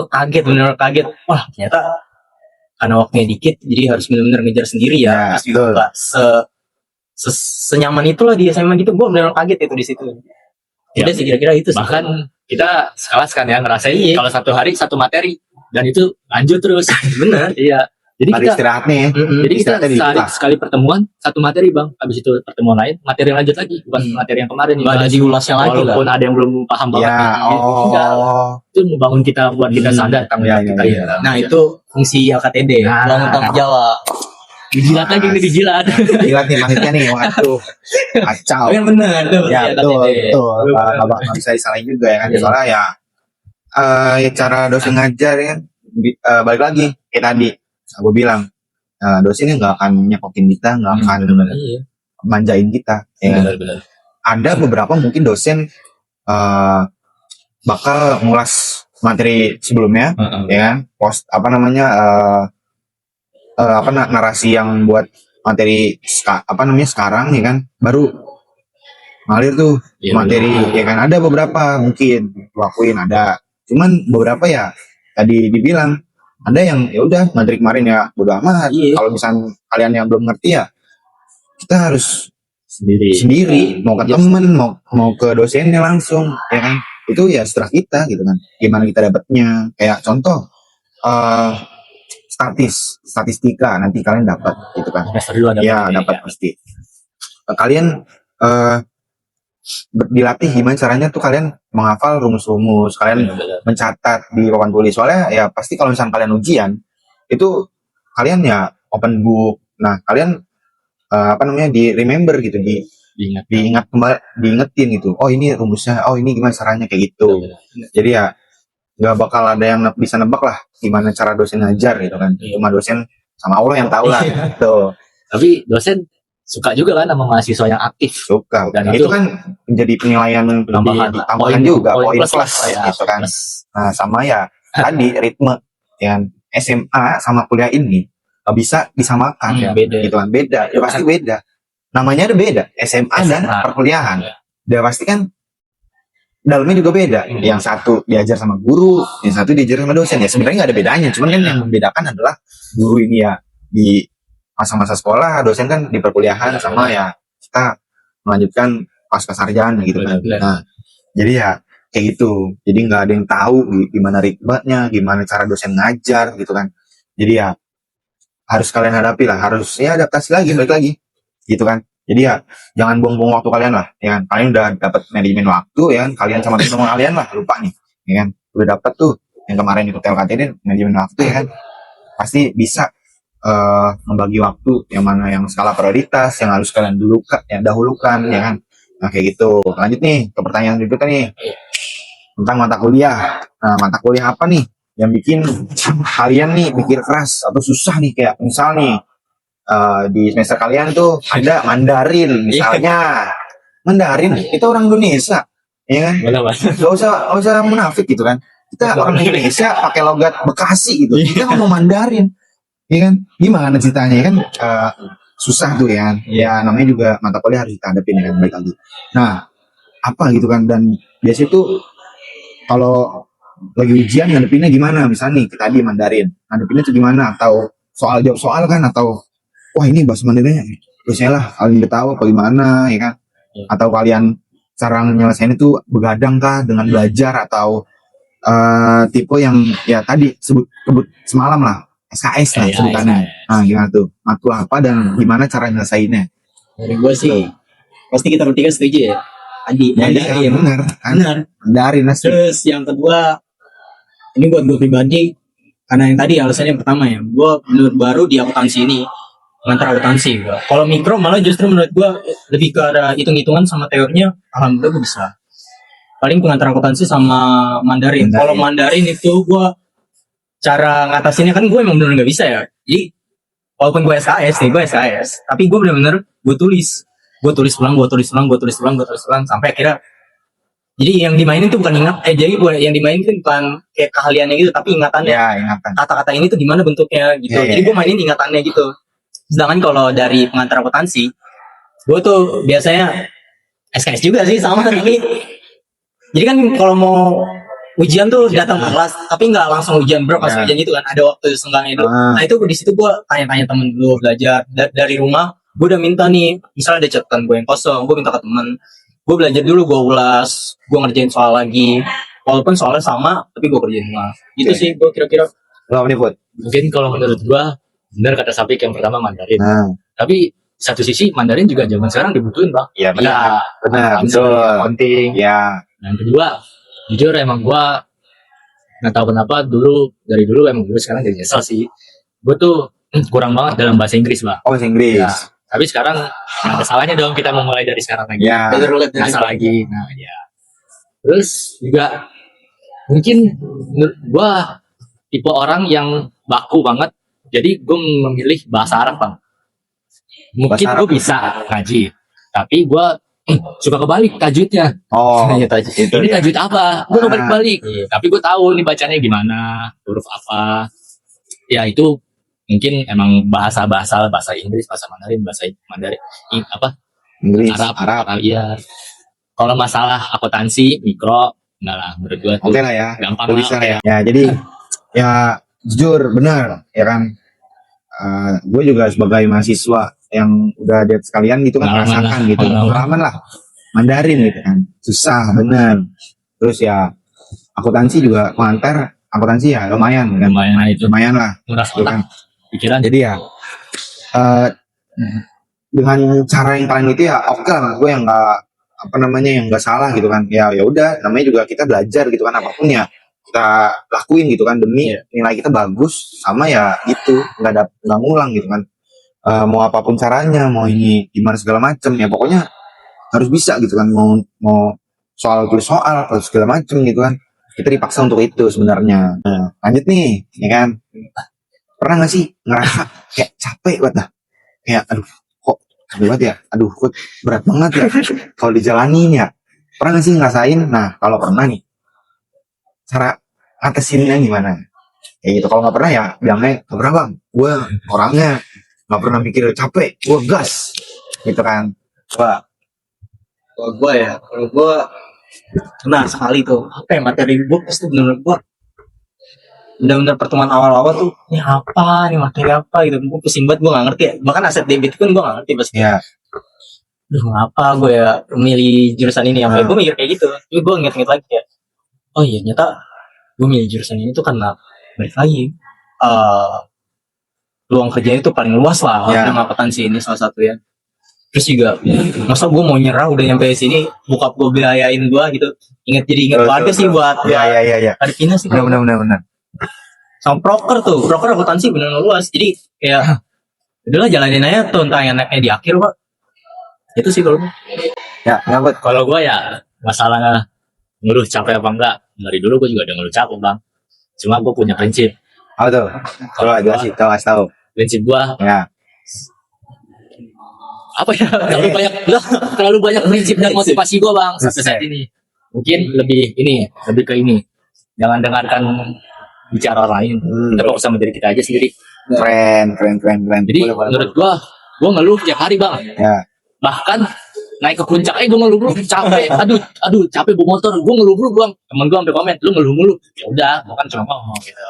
kaget, bener kaget. Wah, ternyata karena waktunya dikit, jadi harus bener-bener ngejar sendiri ya. Ya, Terus juga betul. gak senyaman itulah di SMA gitu. Gua bener kaget itu di situ. Ya. Udah sih kira-kira itu sih. Bahkan kita sekelas kan ya ngerasain Iya. kalau satu hari satu materi dan itu lanjut terus. bener. Iya. Jadi Hari kita istirahat nih. jadi kita istirahatnya di sehari kelas. sekali pertemuan satu materi bang, habis itu pertemuan lain materi yang lanjut lagi, bukan materi yang kemarin Gak ada diulasnya lagi lah. walaupun ada yang belum paham banget Ya, enggak, itu membangun kita buat kita sadar tanggung jawab Iya, kita iya, ya. Nah itu fungsi AKTD. Nah. Bangun tanggung jawab. Dijilat lagi nih, dijilat. Gila nih maksudnya nih, waduh, kacau. Oh, yang bener. Itu Ya fungsi betul, AKTD. betul. Nggak bisa disalahin juga ya kan. Iya. Soalnya ya cara dosen ngajar ya kan, balik lagi kayak tadi, gue bilang, dosennya nggak akan nyekokin kita, nggak akan Iya. manjain kita. Ya kan? Benar-benar. Ada beberapa mungkin dosen bakal ngulas materi sebelumnya, ya kan, narasi yang buat materi sekarang ya kan, baru ngalir tuh Iya, materi ya kan. Ada beberapa mungkin lakuin, ada, cuman beberapa ya tadi dibilang ada yang ya udah materi kemarin ya bodo amat. Iya. Kalau misalnya kalian yang belum ngerti ya kita harus sendiri, mau ke temen, mau ke dosennya langsung, ya kan? Itu ya setelah kita gitu kan. Gimana kita dapatnya? Kayak contoh statistika nanti kalian dapat gitu kan. Semester 2 ada. Ya, dapat pasti. Kalian dilatih gimana caranya tuh kalian menghafal rumus-rumus, kalian mencatat di papan tulis. Soalnya ya pasti kalau misalnya kalian ujian itu kalian ya open book. Nah, kalian di remember gitu, diingat kembali, diingetin gitu. Oh, ini rumusnya, oh ini gimana caranya kayak gitu. Jadi ya nggak bakal ada yang bisa nebak lah gimana cara dosen ngajar gitu kan. Cuma dosen sama Allah yang tahu lah gitu. Tapi dosen suka juga kan sama mahasiswa yang aktif. Suka. Dan itu kan menjadi penilaian tambahan juga, poin plus gitu kan. Nah, sama ya tadi ritme yang SMA sama kuliah ini nggak bisa disamakan beda. gitu kan. Beda, ya pasti beda. Namanya ada beda, SMA dan perkuliahan. Dia pasti kan dalamnya juga beda. Yang satu diajar sama guru, yang satu diajar sama dosen. Ya sebenarnya nggak ada bedanya, cuman kan yang membedakan adalah guru ini ya di masa-masa sekolah, dosen kan di perkuliahan, sama ya kita melanjutkan pasca sarjana gitu kan. Nah, jadi ya kayak gitu. Jadi nggak ada yang tahu gimana ritmenya, gimana cara dosen ngajar gitu kan. Jadi ya harus kalian hadapi lah, harus ya adaptasi lagi, balik lagi gitu kan. Jadi ya jangan buang-buang waktu kalian lah, ya kan. Kalian udah dapat manajemen waktu, ya kan. Kalian sama teman kalian lah, lupa nih, ya kan. Udah dapat tuh yang kemarin ikut LKTD manajemen waktu, ya kan. Pasti bisa membagi waktu yang mana yang skala prioritas yang harus kalian dahulukan, ya kan. Nah, kayak gitu. Lanjut nih ke pertanyaan berikutnya nih, tentang mata kuliah. Nah, mata kuliah apa nih yang bikin kalian nih mikir keras atau susah nih? Kayak misal nih di semester kalian tuh ada Mandarin misalnya. Mandarin itu orang Indonesia, ya kan? Gak usah munafik gitu kan. Kita orang Indonesia pakai logat Bekasi gitu. Kita ngomong Mandarin, ya kan? Gimana ceritanya, ya kan? Susah tuh, ya kan? Ya namanya juga mata kuliah harus kita hadapin, ya kan? Baik lagi. Nah, apa gitu kan? Dan biasanya tuh kalau lagi ujian ngadepinnya gimana? Misalnya nih kita di Mandarin, ngadepinnya tuh gimana? Atau soal jawab soal kan? Atau wah ini bahasa Mandarinnya biasanya lah kalian udah tahu apa gimana, ya kan? Atau kalian cara nyelesain itu begadang kah dengan belajar, atau tipe yang ya tadi sebut semalam lah SKS lah sebutannya. Nah, gimana tuh matkul apa dan gimana cara nyelesainnya? Dari gue sih pasti kita bertiga setuju ya, Adi. Ya, benar. Mandarin asli. Terus yang kedua, ini buat gue pribadi, karena yang tadi alasannya yang pertama ya, gue menurut baru di akuntansi ini, mengantar akuntansi. Kalau mikro malah justru menurut gue lebih ke ada hitung-hitungan sama teorinya, alhamdulillah gue bisa. Paling pengantar akuntansi sama Mandarin. Kalau Mandarin itu gue cara ngatasinnya kan gue emang bener nggak bisa ya. Jadi walaupun gue SKS nih, tapi gue bener-bener gue tulis ulang sampai akhirnya. Jadi yang dimainin tuh bukan yang dimainin tuh bukan kayak keahliannya gitu, tapi ingatannya. Ya, ingatan. Kata-kata ini tuh gimana bentuknya gitu. Jadi gue mainin ingatannya gitu. Sedangkan kalau dari pengantar akuntansi, gue tuh biasanya SKS juga sih sama, tapi jadi kan kalau mau ujian tuh datang ke kelas, tapi nggak langsung ujian pas ujian itu kan ada waktu senggangnya itu. Nah itu di situ gue tanya-tanya temen gue, belajar dari rumah. Gue udah minta nih, misalnya ada catatan gue yang kosong, gue minta ke temen, gue belajar dulu, gue ulas, gue ngerjain soal lagi, walaupun soalnya sama, tapi gue kerjain ulang. Gitu sih gue kira-kira. Mungkin kalau menurut gue benar kata Sapik yang pertama Mandarin. Tapi satu sisi Mandarin juga zaman sekarang dibutuhin, Bang. Iya benar, betul, penting. Ya. Yang kedua, jujur emang gue nggak tahu kenapa dari dulu emang gue sekarang jadi nyesel sih. Gue tuh kurang banget dalam bahasa Inggris, Bang. Oh, bahasa Inggris. Ya, tapi sekarang nggak ada salahnya dong kita mau mulai dari sekarang lagi. Ya. Ngasal lagi. Nah, ya. Terus juga mungkin gue tipe orang yang baku banget. Jadi gue memilih bahasa Arab, Bang. Mungkin gue bisa ngaji, tapi gue suka kebalik tajwidnya. Oh, ini tajwid apa? Gue kebalik-balik. Tapi gue tahu nih bacanya gimana, huruf apa. Ya itu mungkin emang bahasa Inggris, bahasa Mandarin, Inggris, Arab. Iya. Kalau masalah akuntansi, mikro, enggak lah, menurut gue tuh. Oke lah ya. Gampang bisa lah. Ya, jadi ya jujur benar ya kan. Gue juga sebagai mahasiswa yang udah di atas kalian gitu kan Pengalaman rasakan lah, gitu. Pengalaman lah. Mandarin gitu kan. Susah bener. Terus ya akuntansi juga pengantar akuntansi ya lumayan kan. Lumayan lah. Murah Gitu kan. pikiran. Jadi ya dengan cara yang kalian itu ya oke lah gue yang nggak apa namanya yang nggak salah gitu kan. Ya udah namanya juga kita belajar gitu kan apapun ya kita lakuin gitu kan demi nilai kita bagus sama ya itu nggak ngulang gitu kan. Mau apapun caranya mau ini gimana segala macem ya pokoknya harus bisa gitu kan mau soal tulis soal atau segala macem gitu kan kita dipaksa untuk itu sebenarnya. Nah, lanjut nih ya kan pernah nggak sih ngerasa kayak capek banget dah kayak aduh kok capek banget ya aduh kok berat banget ya kalau dijalanin ya pernah nggak sih ngerasain. Nah kalau pernah nih cara ngatasinnya gimana kayak gitu. Kalau nggak pernah ya bilangnya nggak pernah bang gue orangnya nggak pernah mikir capek gue gas gitu kan. Wah Kalau gue ya, kalau gue kena sekali tuh apa ya materi gue pasti bener-bener pertemuan awal-awal tuh ini apa nih materi apa gitu gue pusing banget gue nggak ngerti ya bahkan aset debit pun gue nggak ngerti pasti ya duh ngapa gue ya milih jurusan ini apa gue mikir kayak gitu tapi gue inget-inget lagi ya oh iya nyata gue milih jurusan ini tuh karena balik lagi peluang kerjanya tuh paling luas lah Ya. dengan akuntansi ini salah satu ya. Terus juga masa gue mau nyerah udah nyampe sini bokap gue biayain gue gitu inget keluarga sih buat ya hadapinnya sih benar sama proker akuntansi bener luas jadi kayak udahlah jalanin aja tuh entah yang enaknya di akhir pak itu sih kalau ya ngambet Kalau gue ya masalah ngeluh capek apa enggak dari dulu gue juga udah ngeluh capek bang. Cuma gue punya prinsip. apa tuh kalau jelasin tahu kasih tahu Prinsip gue ya apa ya? terlalu banyak prinsip dan motivasi gue bang sampai saat ini. Mungkin lebih ke ini. Jangan dengarkan bicara orang lain. Kita fokus sama diri kita aja sendiri. keren Jadi menurut gue ngeluh tiap hari bang. ya Bahkan naik ke puncak gue ngeluh mulu capek aduh capek bawa motor gue ngeluh mulu bang temen gue sampai komen lu ngeluh mulu ya udah gue kan cuma ngomong gitu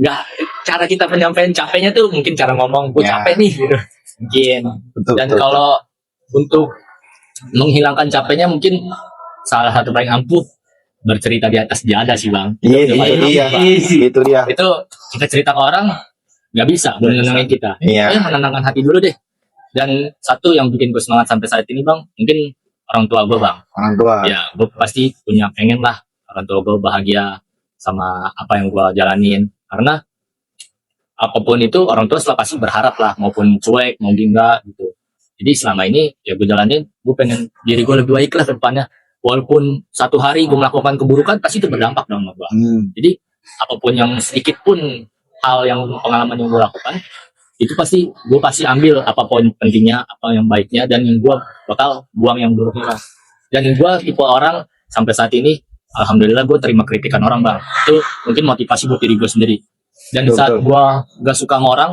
nggak cara kita penyampaian capeknya tuh mungkin cara ngomong gue Ya. capek nih gitu mungkin dan kalau untuk menghilangkan capeknya mungkin salah satu paling ampuh bercerita di atas jadah sih bang iya itu dia itu kita cerita ke orang nggak bisa menenangin kita iya menenangkan hati dulu deh. Dan satu yang bikin gue semangat sampai saat ini bang, mungkin orang tua gue bang. orang tua Ya, gue pasti punya pengen lah orang tua gue bahagia sama apa yang gue jalanin. Karena apapun itu orang tua selalu pasti berharap lah, maupun cuek, mau enggak gitu. Jadi selama ini ya gue jalanin, gue pengen diri gue lebih baik lah ke depannya. Walaupun satu hari gue melakukan keburukan, pasti itu berdampak dong sama gue. Jadi apapun yang sedikit pun hal yang pengalaman yang gue lakukan, itu gue pasti ambil apapun pentingnya, apa yang baiknya, dan yang gue bakal buang yang buruknya. Dan gue tipe orang sampai saat ini alhamdulillah gue terima kritikan orang bang, itu mungkin motivasi buat diri gue sendiri. Dan saat gue gak suka sama orang,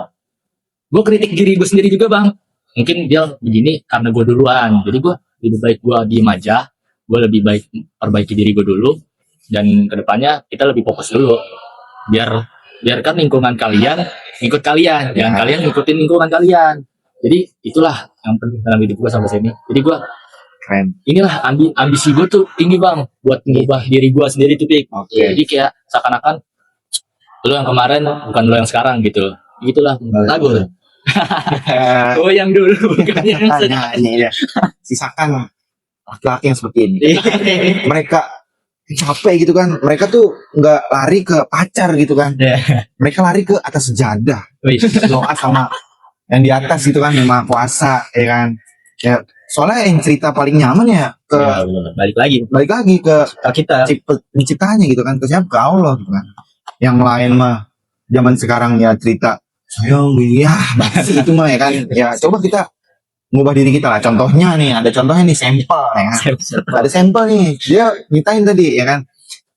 gue kritik diri gue sendiri juga bang, mungkin dia begini karena gue duluan, jadi gue lebih baik gue diem aja, gue lebih baik perbaiki diri gue dulu, dan kedepannya kita lebih fokus dulu, biarkan lingkungan kalian ikut kalian, jangan kalian ngikutin lingkungan kalian. Jadi itulah yang penting dalam hidup gue sampai sini. Jadi gue keren inilah ambisi gue tuh tinggi bang, buat mengubah diri gue sendiri tuh Pik. Jadi kayak seakan-akan lo yang kemarin bukan lo yang sekarang gitu. Gitulah lagu. Gue yang dulu bukan yang sekarang. ya. Sisakan laki-laki yang seperti ini mereka capek gitu kan, mereka tuh nggak lari ke pacar gitu kan, mereka lari ke atas sejadah, doa sama yang di atas gitu kan, sama puasa ya kan, ya soalnya yang cerita paling nyaman ya ke balik lagi ke kita penciptanya gitu kan, ke siapa, ke Allah gitu kan. Yang lain mah zaman sekarang ya cerita sayang ya basi itu mah ya kan, ya coba kita ngubah diri kita lah. Contohnya nih, ada contohnya nih, sampel ya kan? Ada sampel nih, dia nyitain tadi ya kan,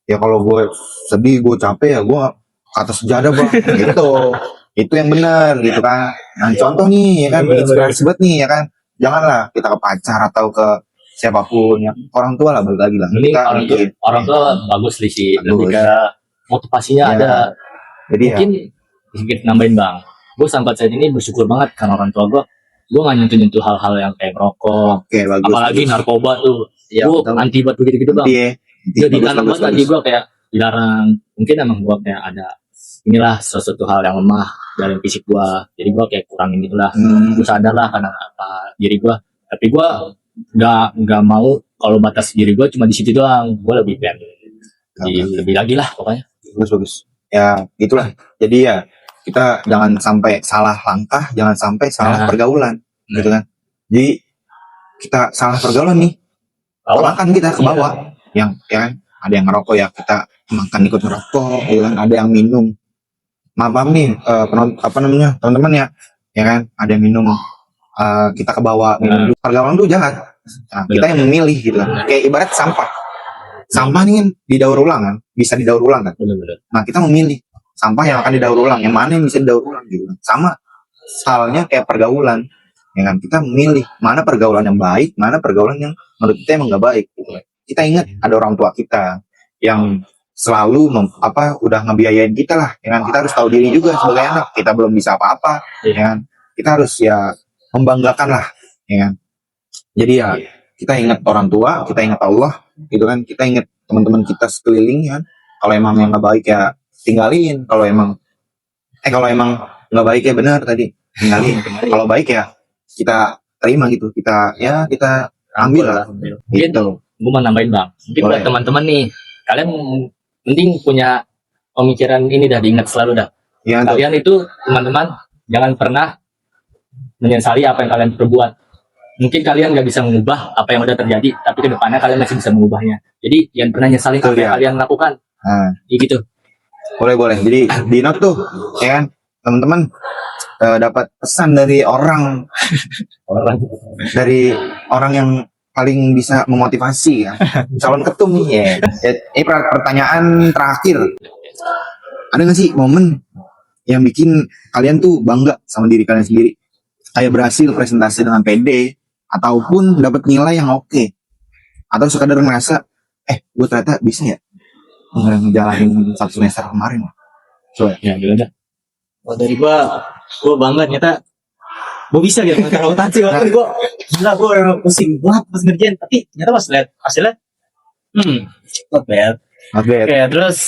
ya kalau gue sedih, gue capek ya gue atas sejadah bang gitu, itu yang benar gitu kan. Nah contoh nih ya kan, inspirasi banget nih ya kan, janganlah kita ke pacar atau ke siapapun, ya orang tua lah, balik lagi lah ini orang tua bagus sih, lebih ke motivasinya ada. Jadi mungkin sedikit nambahin bang, gue sampai saat ini bersyukur banget karena orang tua gue gue nggak nyentuh hal-hal yang kayak rokok, Oke, bagus. apalagi narkoba tuh. Iya, Gue betul. anti buat begitu-gitu bang. Iya. Dia dilarang Bagus, banget tadi gue kayak dilarang. Mungkin emang gue kayak ada inilah sesuatu hal yang lemah dalam fisik gue. Jadi gue kayak kurangin itulah. Gue sadar lah karena apa diri gue. Tapi gue nggak mau kalau batas diri gue cuma di situ doang. Gue lebih pengen lebih lagi lah pokoknya. Bagus. Ya, itulah. Jadi ya kita jangan sampai salah langkah, jangan sampai salah Nah. pergaulan, Nah. gitu kan. Jadi kita salah pergaulan nih, kan kita ke bawah. Yang ya kan, ada yang ngerokok ya kita makan ikut ngerokok, ya kan. Ada yang minum. Maaf nih, teman-teman ya kan. Ada yang minum, kita ke bawah. Minum. Pergaulan tuh jahat. Nah, kita yang memilih gitu kan. Kayak ibarat sampah. Sampah nih kan didaur ulang kan, bisa didaur ulang kan. Bener-bener. Nah kita memilih sampah yang akan didaur ulang, yang mana yang bisa didaur ulang gitu. Sama halnya kayak pergaulan, ya kan, kita memilih mana pergaulan yang baik, mana pergaulan yang menurut kita emang nggak baik. Gitu. Kita ingat ada orang tua kita yang selalu udah ngebiayain kita lah, ya kan. Kita harus tahu diri juga sebagai anak, kita belum bisa apa-apa, ya kan. Kita harus ya membanggakan lah, ya kan. Jadi ya kita ingat orang tua, kita ingat Allah, gitu kan. Kita ingat teman-teman kita sekeliling, ya kan. Kalau emang yang nggak baik ya tinggalin. Kalau emang nggak baik ya benar tadi tinggalin. Kalau baik ya kita terima gitu. Kita ambil lah. Mungkin Gitu. gue mau nambahin bang. Mungkin Boleh. buat teman-teman nih, kalian penting punya pemikiran ini dah, diingat selalu dah. Ya, tuh. Kalian itu teman-teman jangan pernah menyesali apa yang kalian perbuat. Mungkin kalian nggak bisa mengubah apa yang udah terjadi, tapi kedepannya kalian masih bisa mengubahnya. Jadi jangan pernah nyesalin Betul, apa yang ya. kalian lakukan. Nah, Ya gitu. boleh. Jadi di note tuh, ya kan, teman-teman dapat pesan dari orang yang paling bisa memotivasi ya. Calon ketum nih ya. Ini pertanyaan terakhir. Ada nggak sih momen yang bikin kalian tuh bangga sama diri kalian sendiri? Kayak berhasil presentasi dengan PD ataupun dapat nilai yang oke. Atau sekadar ngerasa gue ternyata bisa ya ngejalanin satu semester kemarin. Coba. Ya gitu dah. Oh, dari gue bangga ternyata gue bisa gitu ngantar akuntansi. Waktu gue gila, gue udah pusing banget pas ngerjain, tapi ternyata pas lihat hasilnya not bad. Oke. Oke, terus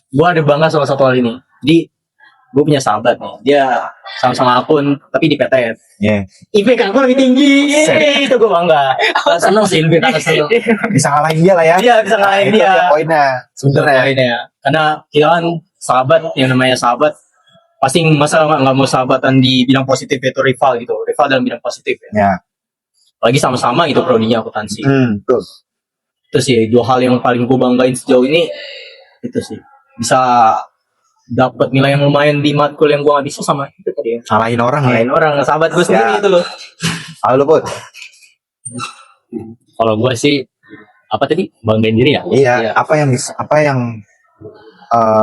gue ada bangga sama satu hal ini. Jadi gue punya sahabat nih, dia sama-sama akun tapi di PTN. Yeah. IPK gue lebih tinggi. Itu gue bangga. Seneng sih, lebih seneng. Bisa ngalahin dia lah ya. Iya, bisa ngalahin Itu dia. poinnya sebenarnya. Ya. Karena kita kan sahabat, yang namanya sahabat pasti masa nggak mau sahabatan di bidang positif, itu rival gitu, rival dalam bidang positif ya. Ya. Lagi sama-sama gitu prodinya akuntansi. Tuh. Itu sih dua hal yang paling gue banggain sejauh ini. Itu sih bisa dapat nilai yang lumayan di matkul yang gue nggak bisa sama itu tadi ya. Salahin orang ya. Lain orang, sahabat gue sendiri itu loh. Halo Put. Kalau gue sih apa tadi, banggain diri ya. Iya. Iya. Apa yang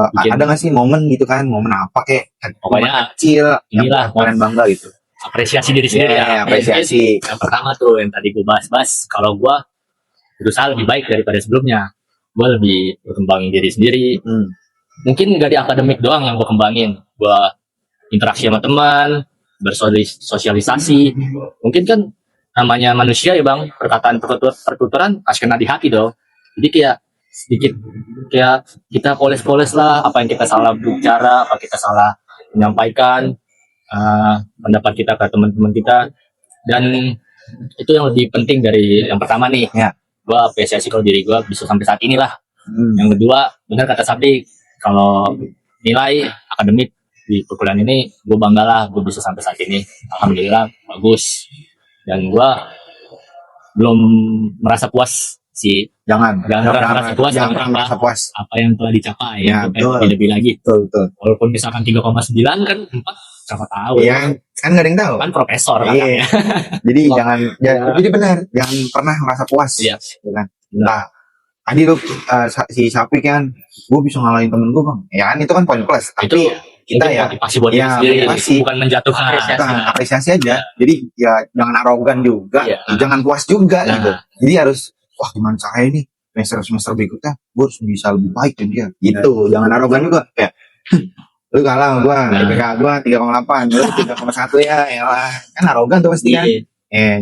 Bikin- ada nggak sih momen gitu kan? Momen apa kayak Pokoknya kecil yang inilah, kalian bangga gitu? apresiasi diri sendiri Iya, ya. apresiasi. Yang pertama tuh yang tadi gue bahas, kalau gue berusaha lebih baik daripada sebelumnya. Gue lebih berkembangin diri sendiri. Mungkin gak di akademik doang yang gue kembangin. Gue interaksi sama teman, bersosialisasi. Mungkin kan namanya manusia ya bang, perkataan pertuturan pasti kena di hati dong. Jadi kayak sedikit kayak kita poles-poles lah apa yang kita salah bicara, apa kita salah menyampaikan pendapat kita ke teman-teman kita. Dan itu yang lebih penting dari yang pertama nih. Ya. Gue apresiasi kalau diri gue bisa sampai saat ini lah. Yang kedua, benar kata Sabdi, kalau nilai akademik di perkuliahan ini gue bangga lah, gue bisa sampai saat ini. Alhamdulillah bagus. Dan gue belum merasa puas sih. Jangan merasa puas, jangan jangan merasa puas. apa yang telah dicapai. Ya, betul. Lebih lagi. Betul. Walaupun misalkan 3,9 kan 4 siapa tahu. Iya, kan nggak ada yang tahu. Kan profesor kan. Iya. Jadi jangan jadi benar, jangan pernah merasa puas. Iya. Gitu kan. Nah, tadi lu si Sapik kan, gue bisa ngalahin temen gue bang. Ya kan itu kan poin plus. Itu Tapi kita mungkin ya motivasi buat diri ya, sendiri, motivasi. bukan menjatuhkan. kita apresiasi aja. Jadi ya jangan arogan juga, Iya. jangan puas juga Nah. gitu. Jadi harus wah gimana saya ini semester berikutnya gue harus bisa lebih baik dari dia. Gitu, jangan arogan juga. Kayak Lu kalah sama gua, IPK gua 3,8, lu 3,1 ya, elah. Kan arogan tuh pasti kan.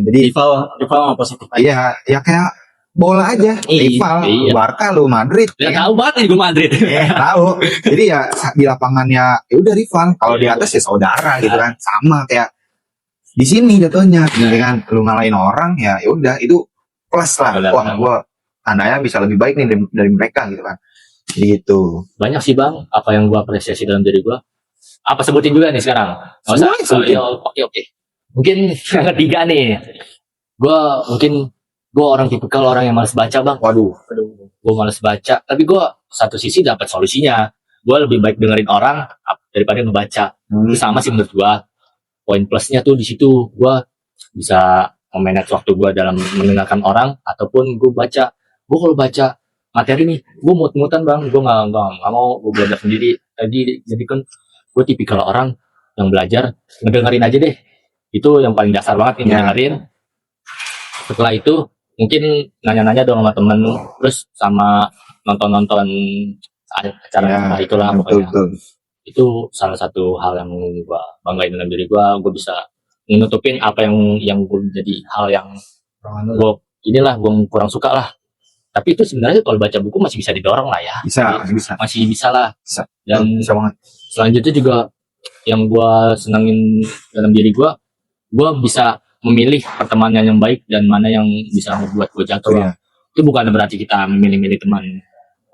Jadi rival sama positif aja. iya, ya kayak bola aja, rival, Iya. Barca lu Madrid. Ya tahu banget nih gue Madrid. Tahu. Jadi ya di lapangan ya udah rival, kalau di atas ya saudara gitu kan. Sama kayak di sini jatuhnya, ya kan. Lu ngalahin orang ya udah itu plus lah. Benar, Wah, benar. gua tandanya bisa lebih baik nih dari mereka gitu kan. Gitu. Banyak sih bang, apa yang gue apresiasi dalam diri gue. Apa sebutin juga nih sekarang? Nggak usah. Semuanya sebutin. Oke. Mungkin yang ketiga nih, gue orang tipikal orang yang malas baca bang. Waduh. Gue malas baca, tapi gue satu sisi dapat solusinya. Gue lebih baik dengerin orang daripada ngebaca. Itu sama sih menurut gue. Poin plusnya tuh di situ, gue bisa memanage waktu gue dalam mendengarkan orang ataupun gue baca. Gue kalau baca materi nih, gue mut-mutan bang, gue nggak mau gue belajar sendiri. Jadi kan gue tipikal orang yang belajar ngedengerin aja deh. Itu yang paling dasar banget yang dengerin. Setelah itu mungkin nanya-nanya dong sama temen, terus sama nonton acara itulah pokoknya. Betul. Itu salah satu hal yang gue banggain dalam diri gue bisa nutupin apa yang gue jadi hal yang gue kurang suka lah. Tapi itu sebenarnya kalau baca buku masih bisa didorong lah ya. Masih bisa lah. Dan bisa banget. Selanjutnya juga yang gue senangin dalam diri gue bisa memilih pertemanan yang baik dan mana yang bisa membuat gue jatuh. Iya. Itu bukan berarti kita memilih-milih teman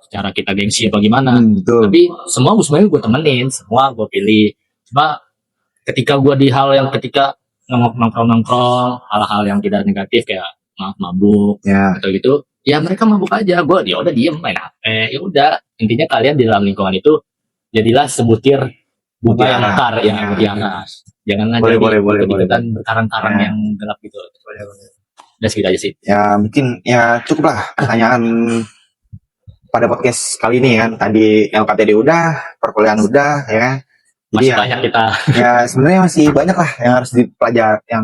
secara kita gengsi apa gimana. Betul. Tapi semua gue temenin, semua gue pilih. Cuma ketika gue di hal yang ketika nongkrong hal-hal yang tidak negatif kayak mabuk atau gitu, ya mereka mabuk aja, gue dia udah diem main HP. Ya udah, intinya kalian di dalam lingkungan itu jadilah sebutir butiran akar yang janganlah boleh kan berkarang-karang yang gelap gitu. Udah segitu aja sih. Ya mungkin ya cukup lah pertanyaan pada podcast kali ini kan. Tadi LKTD udah, perkuliahan udah, ya kan. Jadi Masih banyak kita. Ya sebenarnya masih banyak lah yang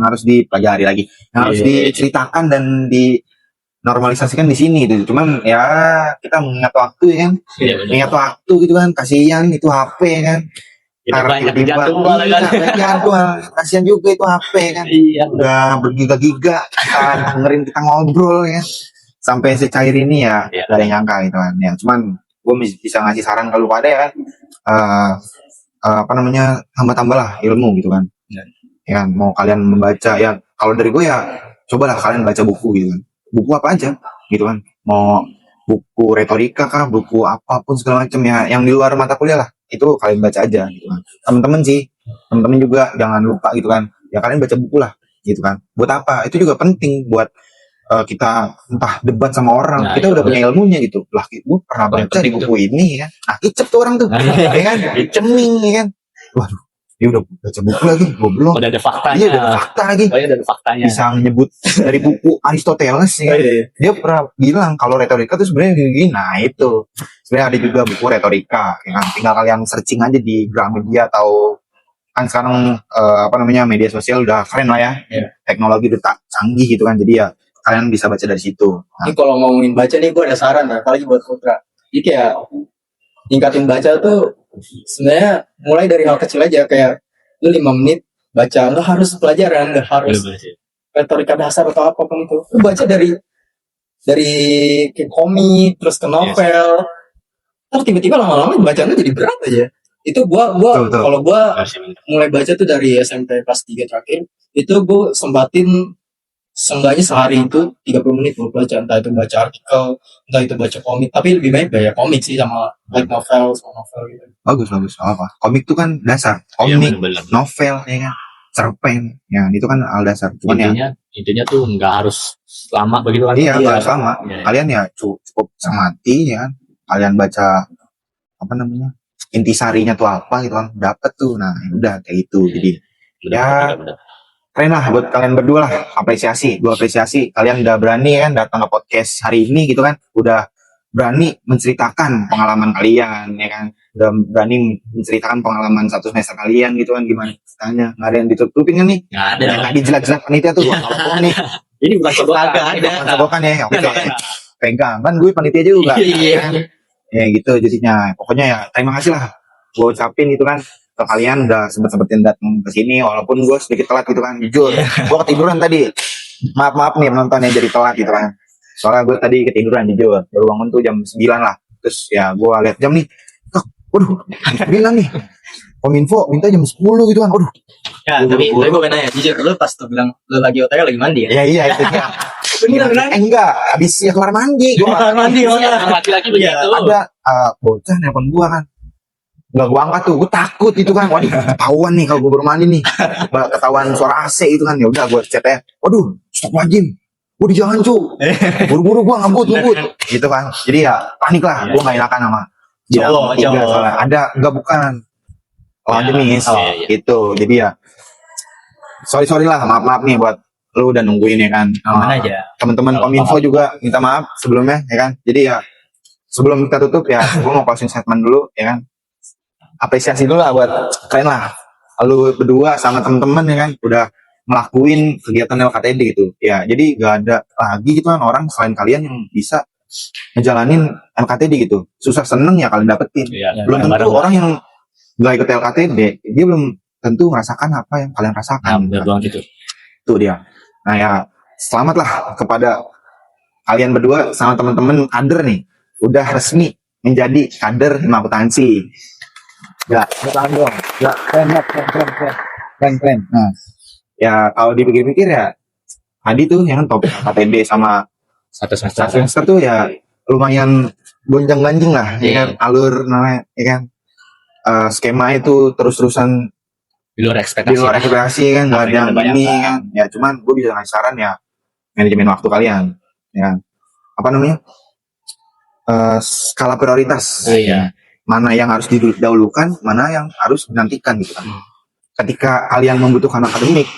harus dipelajari lagi, yang harus diceritakan dan dinormalisasikan di sini gitu. Cuman ya kita mengingat waktu ya kan. Mengingat waktu gitu kan, kasihan itu HP kan. Banyak jatuh Kasihan juga itu HP kan. Udah bergiga-giga kita dengerin kita ngobrol ya. Sampai secair ini ya gak ada yang nyangka gitu kan. Ya cuman gue bisa ngasih saran kalau pada ya kan. Tambah lah ilmu gitu kan. Ya kan, mau kalian membaca ya, kalau dari gue ya cobalah kalian baca buku gitu kan. Buku apa aja gitu kan. Mau buku retorika kah, buku apapun segala macam ya, yang di luar mata kuliah lah. Itu kalian baca aja gitu kan. Teman-teman juga jangan lupa gitu kan. Ya kalian baca buku lah gitu kan. Buat apa? Itu juga penting buat kita entah debat sama orang. Kita udah punya ilmunya gitu. Lah, gue pernah baca di buku ini kan. Nah, kicep tuh orang tuh. Ya kan? Ceming ya kan. Waduh, dia udah baca buku lagi, goblok. Udah ada faktanya. Iya, udah ada fakta lagi. Ada faktanya. Bisa menyebut dari buku Aristoteles ya. Dia pernah bilang kalau retorika itu sebenarnya gini. Nah, itu. Sebenarnya ada juga buku retorika, ya kan? Tinggal kalian searching aja di Gramedia atau kan sekarang media sosial udah keren lah ya. Teknologi udah canggih gitu kan. Jadi ya kalian bisa baca dari situ. Ini kalau ngomongin baca nih, gue ada saran ya, apalagi buat Putra. Jadi kayak tingkatin baca tuh sebenarnya mulai dari hal kecil aja, kayak lu 5 menit baca, nggak harus pelajaran, nggak harus retorika dasar atau apapun itu. Lu baca dari ke komik terus ke novel, terus tiba-tiba lama-lama bacaan jadi berat aja. Itu gua kalau gua mulai baca tuh dari SMP kelas 3 terakhir, itu gua sempatin seenggaknya sehari itu 30 menit buat baca, entah itu baca artikel, entah itu baca komik, tapi lebih baik baca komik sih sama light novel gitu. Bagus apa? Komik itu kan dasar. Komik, novel ya kan, cerpen, ya itu kan hal dasar. Cuman intinya tuh nggak harus lama begitu kan? Iya, nggak harus lama. Kalian ya cukup semati ya kan. Kalian baca intisarinya tuh apa gitu kan, dapat tuh. Nah, udah kayak gitu. Jadi bener. Keren lah buat kalian berdua lah, gue apresiasi kalian udah berani kan datang ke podcast hari ini gitu kan, udah berani menceritakan pengalaman kalian ya kan, udah berani menceritakan pengalaman 1 semester kalian gitu kan, gimana ceritanya, nggak ada yang ditutupin kan nih, nggak dijelas-jelas panitia tuh nih. Ini bukan sogokan ya, oke, pegang kan gue panitia juga, ya gitu jadinya. Pokoknya ya terima kasih lah gue ucapin itu kan ke kalian udah sempet-sempetin datang ke sini walaupun gue sedikit telat gitu kan, jujur. Gue ketiduran tadi. Maaf nih penonton yang jadi telat gitu kan. Soalnya gue tadi ketiduran jujur. Baru bangun tuh jam 9 lah. Terus ya gue lihat jam nih. Waduh, 9 nih. Kominfo minta jam 10 gitu kan. Waduh. Ya, tapi gue pengen nanya, jujur, lu pas tuh bilang lu lagi OTW lagi mandi ya? Iya itu ya. Beneran? Enggak, habis ya keluar mandi. Keluar mandi, Laki-laki begitu. Ada bocah nelpon gua kan. Enggak gua angkat tuh, gua takut itu kan. Waduh, ketahuan nih kalau gua bermandi nih. Ketahuan suara AC itu kan. Ya udah gua chat ya. Waduh, stop wajib. Gua di jalan cu. Buru-buru gua ngebut. Gitu kan. Jadi ya panik lah. Gua enggak enakan sama dia. Soalnya ada enggak bukan. Lawan jenis gitu. Jadi ya sorry lah, maaf nih buat lu udah nungguin ya kan. Aman aja. Teman-teman Kominfo juga minta maaf sebelumnya ya kan. Jadi ya sebelum kita tutup ya gue mau closing statement dulu ya kan. Apresiasi dulu lah buat kalian lah. Lu berdua sama teman-teman ya kan udah ngelakuin kegiatan LKTD gitu. Ya jadi gak ada lagi gitu kan orang selain kalian yang bisa ngejalanin LKTD gitu. Susah seneng ya kalian dapetin. Belum tentu orang yang gak ikut LKTD dia belum tentu merasakan apa yang kalian rasakan. Benar banget itu. Itu dia. Nah ya selamatlah kepada kalian berdua sama teman-teman kader nih udah resmi menjadi kader hima akuntansi. Ya, betul dong. Ya, keren. Nah, ya kalau dipikir-pikir ya tadi tuh yang topik KTB sama Satu satu semester tuh ya lumayan gonjang-ganjing lah, ya kan alur namanya, ya kan skema itu terus-terusan di luar ekspektasi. di luar ekspektasi kan nggak ada yang ini kan ya cuman gue bisa ngasih saran ya manajemen waktu kalian ya apa namanya skala prioritas Iya. mana yang harus didahulukan mana yang harus dinantikan gitu kan ketika kalian membutuhkan akademik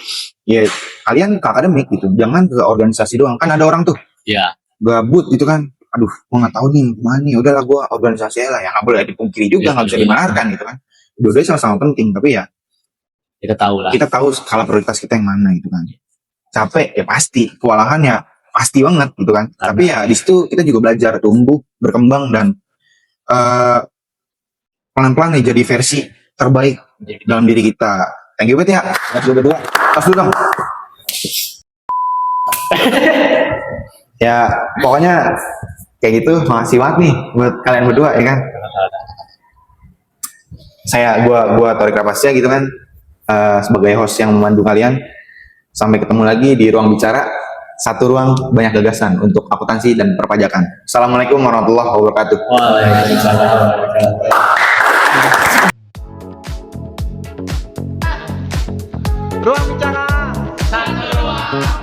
ya kalian ke akademik gitu jangan ke organisasi doang kan ada orang tuh Iya. gabut gitu kan aduh gue nggak tahu nih mana nih udahlah gue organisasi lah ya nggak boleh dipungkiri juga nggak bisa dibenarkan gitu kan dua-duanya sama-sama penting tapi ya Kita tahu lah. kita tahu skala prioritas kita yang mana gitu kan capek ya pasti kewalahan ya pasti banget gitu kan tapi ya di situ kita juga belajar tumbuh berkembang dan pelan-pelan nih jadi versi terbaik dalam diri kita. Thank you banget ya berdua tas dulu dong. Ya pokoknya kayak gitu makasih banget nih buat kalian berdua ya kan gua Torik Rapasya gitu kan sebagai host yang memandu kalian. Sampai ketemu lagi di ruang bicara, satu ruang banyak gagasan untuk akuntansi dan perpajakan. Assalamualaikum warahmatullahi wabarakatuh. Waalaikumsalam. Ruang bicara. Satu ruang.